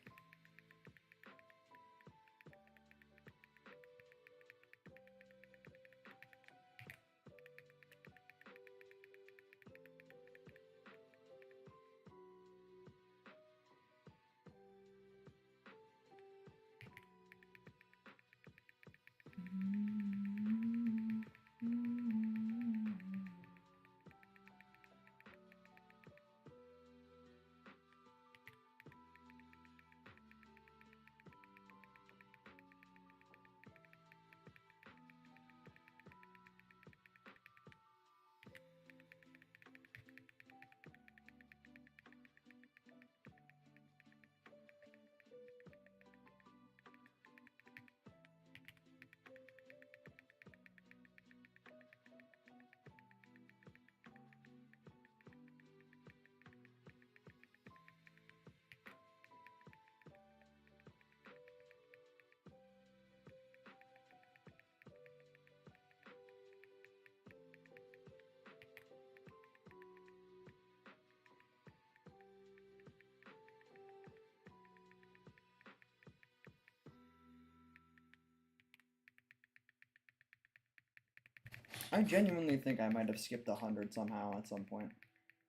I genuinely think I might have skipped 100 somehow at some point,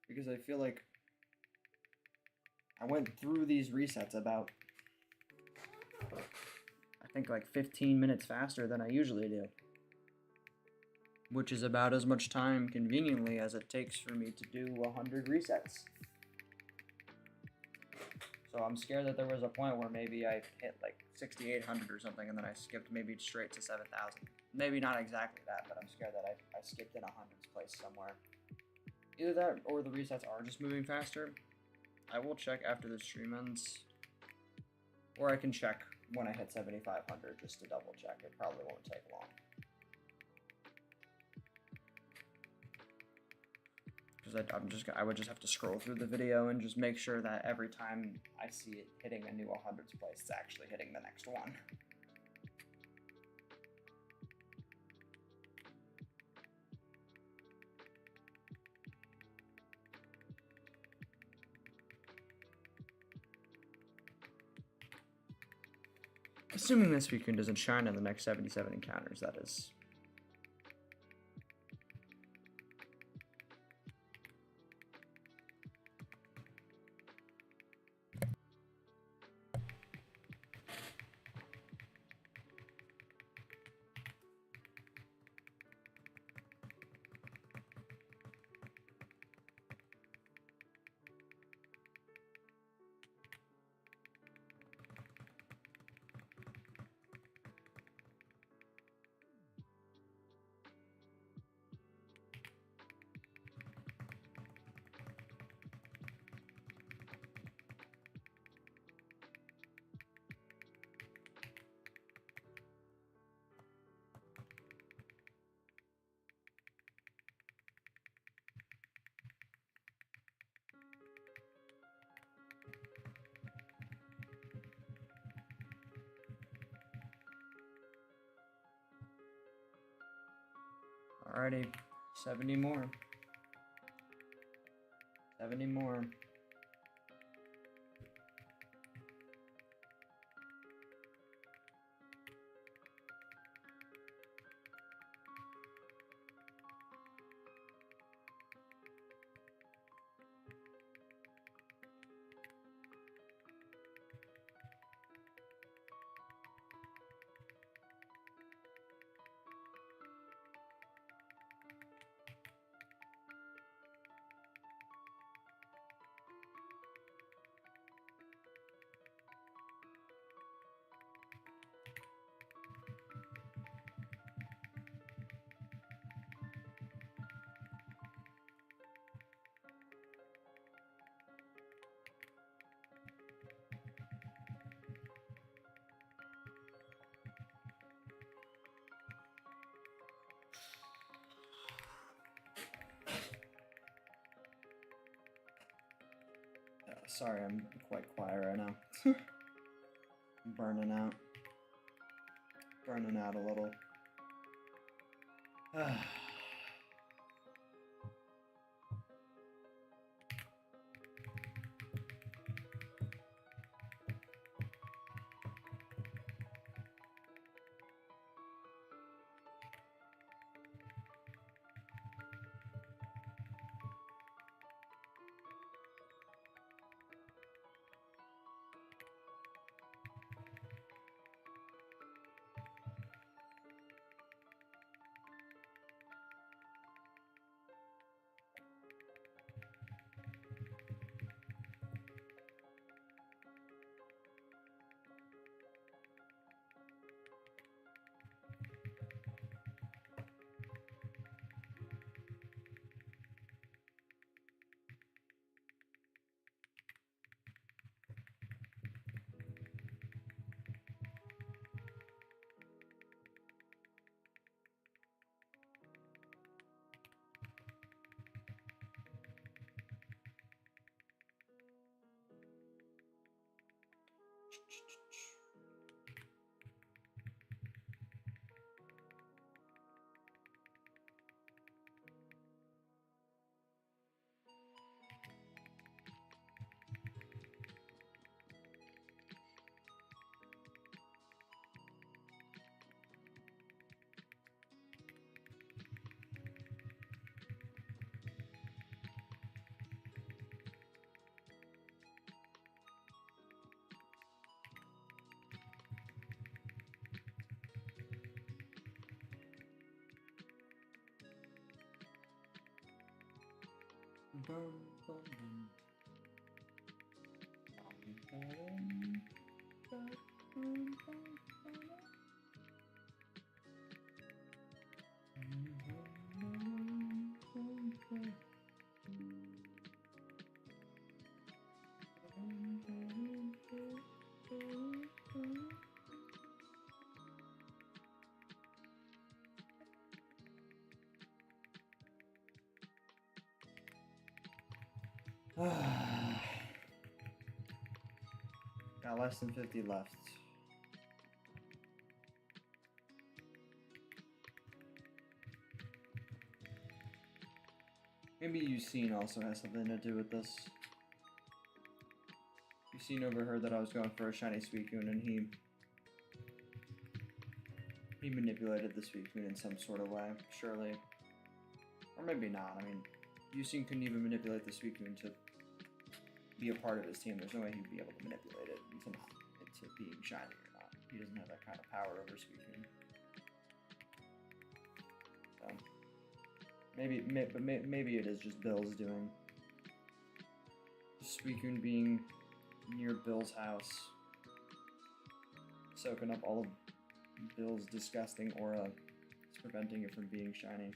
because I feel like I went through these resets about, I think, like 15 minutes faster than I usually do. which is about as much time, conveniently, as it takes for me to do 100 resets. So I'm scared that there was a point where maybe I hit like 6,800 or something, and then I skipped maybe straight to 7,000. Maybe not exactly that, but I'm scared that I skipped in a hundreds place somewhere. Either that or the resets are just moving faster. I will check after the stream ends. Or I can check when I hit 7,500 just to double check. It probably won't take long. Because I would just have to scroll through the video and just make sure that every time I see it hitting a new 100s place, it's actually hitting the next one. Assuming this weekend doesn't shine in the next 77 encounters, that is. Alrighty, 70 more. 70 more. Sorry, I'm quite quiet right now. I'm burning out. Burning out a little. Bum, bum, bum. Got less than 50 left. Maybe Yusin also has something to do with this. Yusin overheard that I was going for a shiny Suicune and he manipulated the Suicune in some sort of way, surely. Or maybe not. I mean, Yusin couldn't even manipulate the Suicune to be a part of his team. There's no way he'd be able to manipulate it into being shiny or not. He doesn't have that kind of power over Suicune. So, maybe it is just Bill's doing. Suicune being near Bill's house, soaking up all of Bill's disgusting aura, is preventing it from being shiny.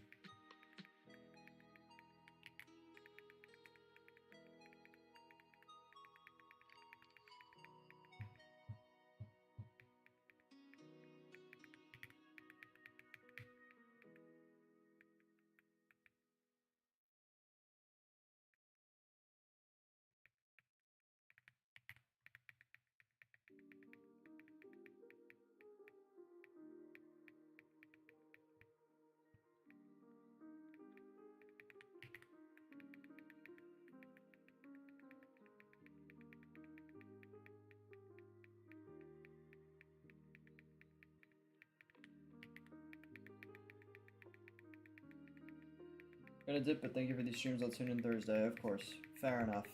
Gonna dip, but thank you for these streams. I'll tune in Thursday, of course. Fair enough.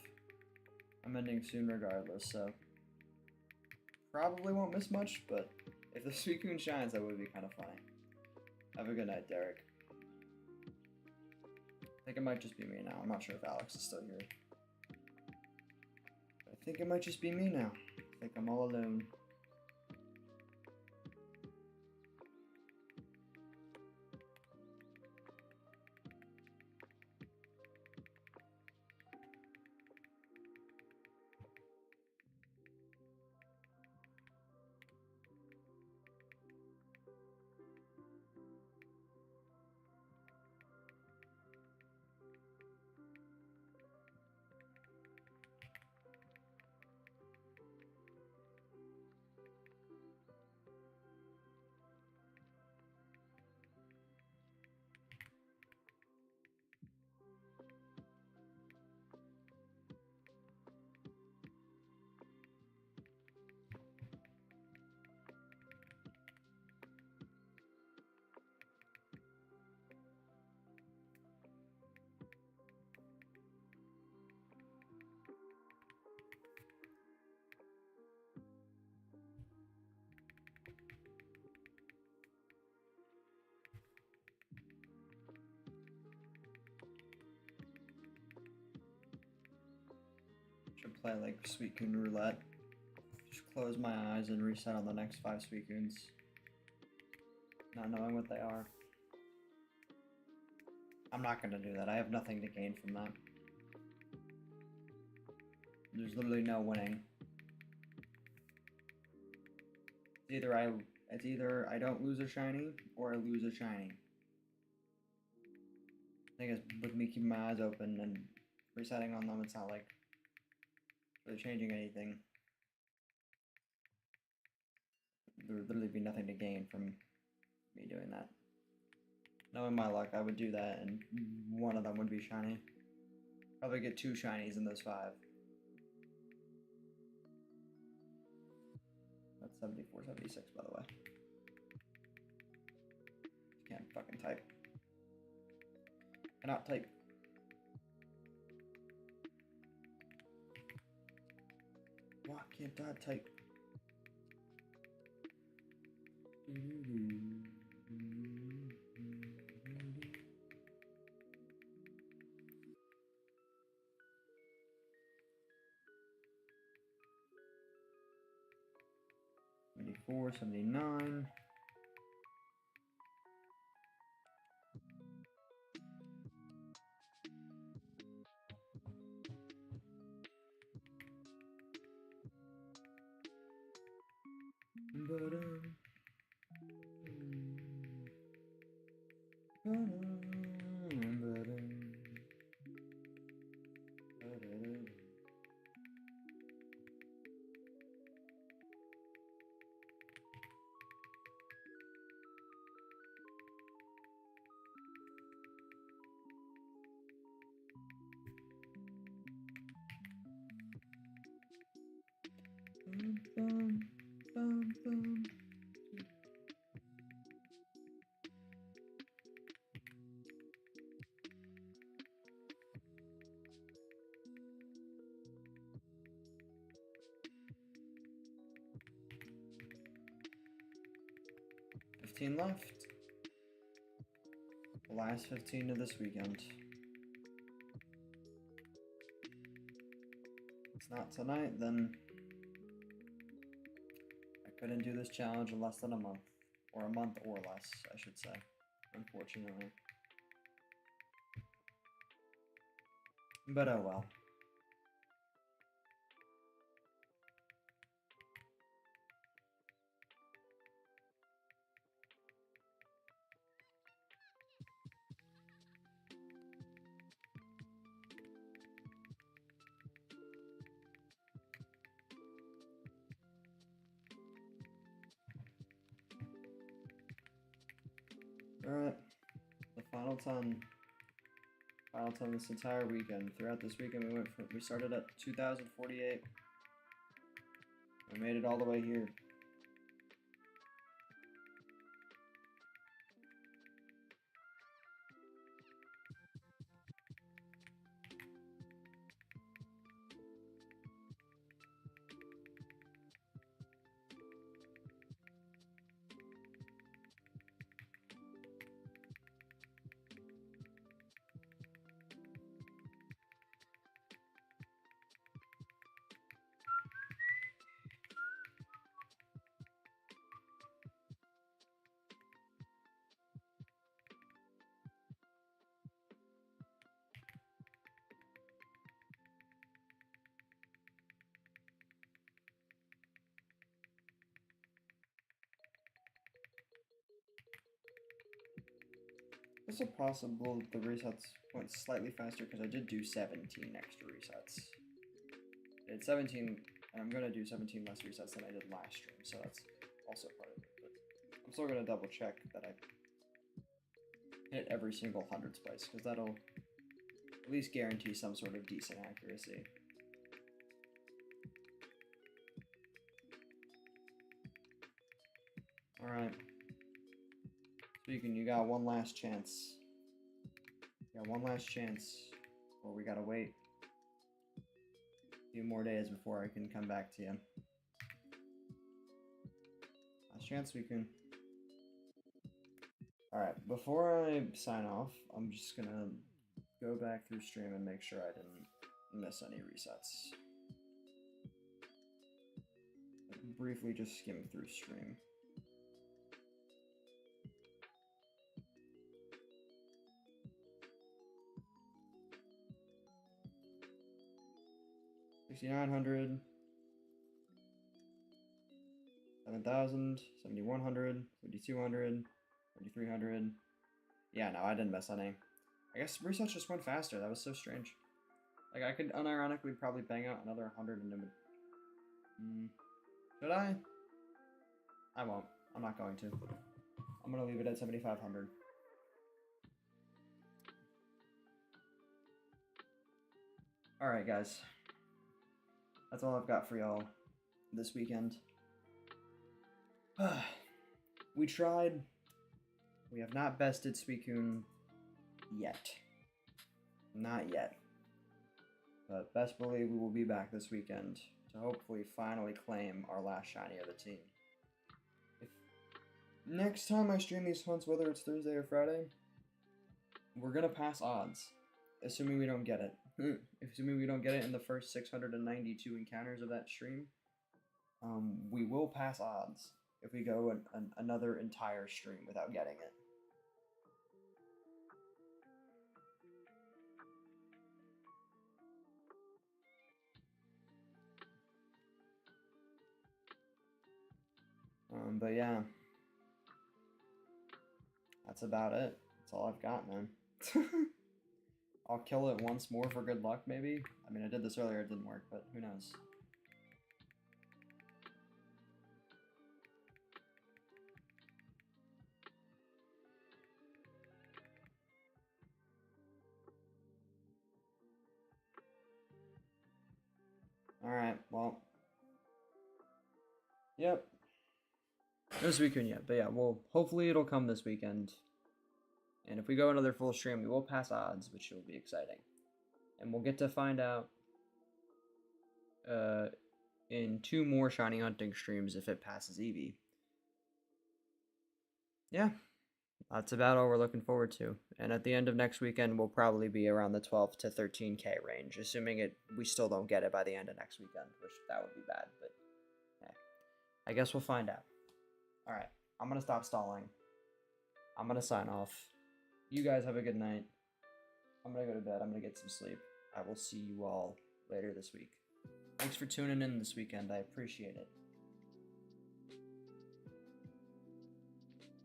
I'm ending soon regardless, so probably won't miss much, but if the Suicune shines, that would be kind of funny. Have a good night, Derek. I think it might just be me now. I'm not sure if Alex is still here. I think it might just be me now. I think I'm all alone. Should play like Suicune Roulette. Just close my eyes and reset on the next 5 Suicunes. Not knowing what they are. I'm not gonna do that. I have nothing to gain from that. There's literally no winning. It's either I don't lose a shiny or I lose a shiny. I think it's with me keeping my eyes open and resetting on them, it's not like really changing anything. There would literally be nothing to gain from me doing that. Knowing my luck, I would do that and one of them would be shiny. Probably get 2 shinies in those 5. That's 74, 76 by the way. Can't fucking type. Cannot type. Why can't I type? 74, 79. Left. The last 15 of this weekend. If it's not tonight, then I couldn't do this challenge in less than a month. Or a month or less, I should say. Unfortunately. But oh well. Alright, the final 10. Final 10 this entire weekend. Throughout this weekend, we started at 2,048. We made it all the way here. Is it possible that the resets went slightly faster because I did do 17 extra resets? I did 17, and I'm going to do 17 less resets than I did last stream, so that's also part of it. But I'm still going to double check that I hit every single hundreds place, because that'll at least guarantee some sort of decent accuracy. Alright. Speaking, you got one last chance. You got one last chance, or we gotta wait a few more days before I can come back to you. Last chance we can. Alright, before I sign off, I'm just gonna go back through stream and make sure I didn't miss any resets. Briefly just skim through stream. $6,900, 7,000, 7,100, 7,200, 7,300. Yeah, no, I didn't miss any. I guess resets just went faster. That was so strange. Like, I could unironically probably bang out another 100 and it would... Should I? I won't. I'm not going to. I'm going to leave it at 7,500. Alright, guys. That's all I've got for y'all this weekend. We tried. We have not bested Suicune yet. Not yet. But best believe we will be back this weekend to hopefully finally claim our last shiny of the team. If next time I stream these hunts, whether it's Thursday or Friday, we're gonna pass odds. Assuming we don't get it. Assuming we don't get it in the first 692 encounters of that stream, we will pass odds. if we go another entire stream without getting it. But yeah, that's about it. That's all I've got, man. I'll kill it once more for good luck, maybe. I mean, I did this earlier, it didn't work, but who knows? Alright, well. Yep. This weekend yet, but yeah, well, hopefully it'll come this weekend. And if we go another full stream, we will pass odds, which will be exciting. And we'll get to find out in 2 more shiny hunting streams if it passes Eevee. Yeah, that's about all we're looking forward to. And at the end of next weekend, we'll probably be around the 12 to 13k range, assuming we still don't get it by the end of next weekend, which that would be bad, but hey, I guess we'll find out. Alright, I'm going to stop stalling. I'm going to sign off. You guys have a good night. I'm going to go to bed. I'm going to get some sleep. I will see you all later this week. Thanks for tuning in this weekend. I appreciate it.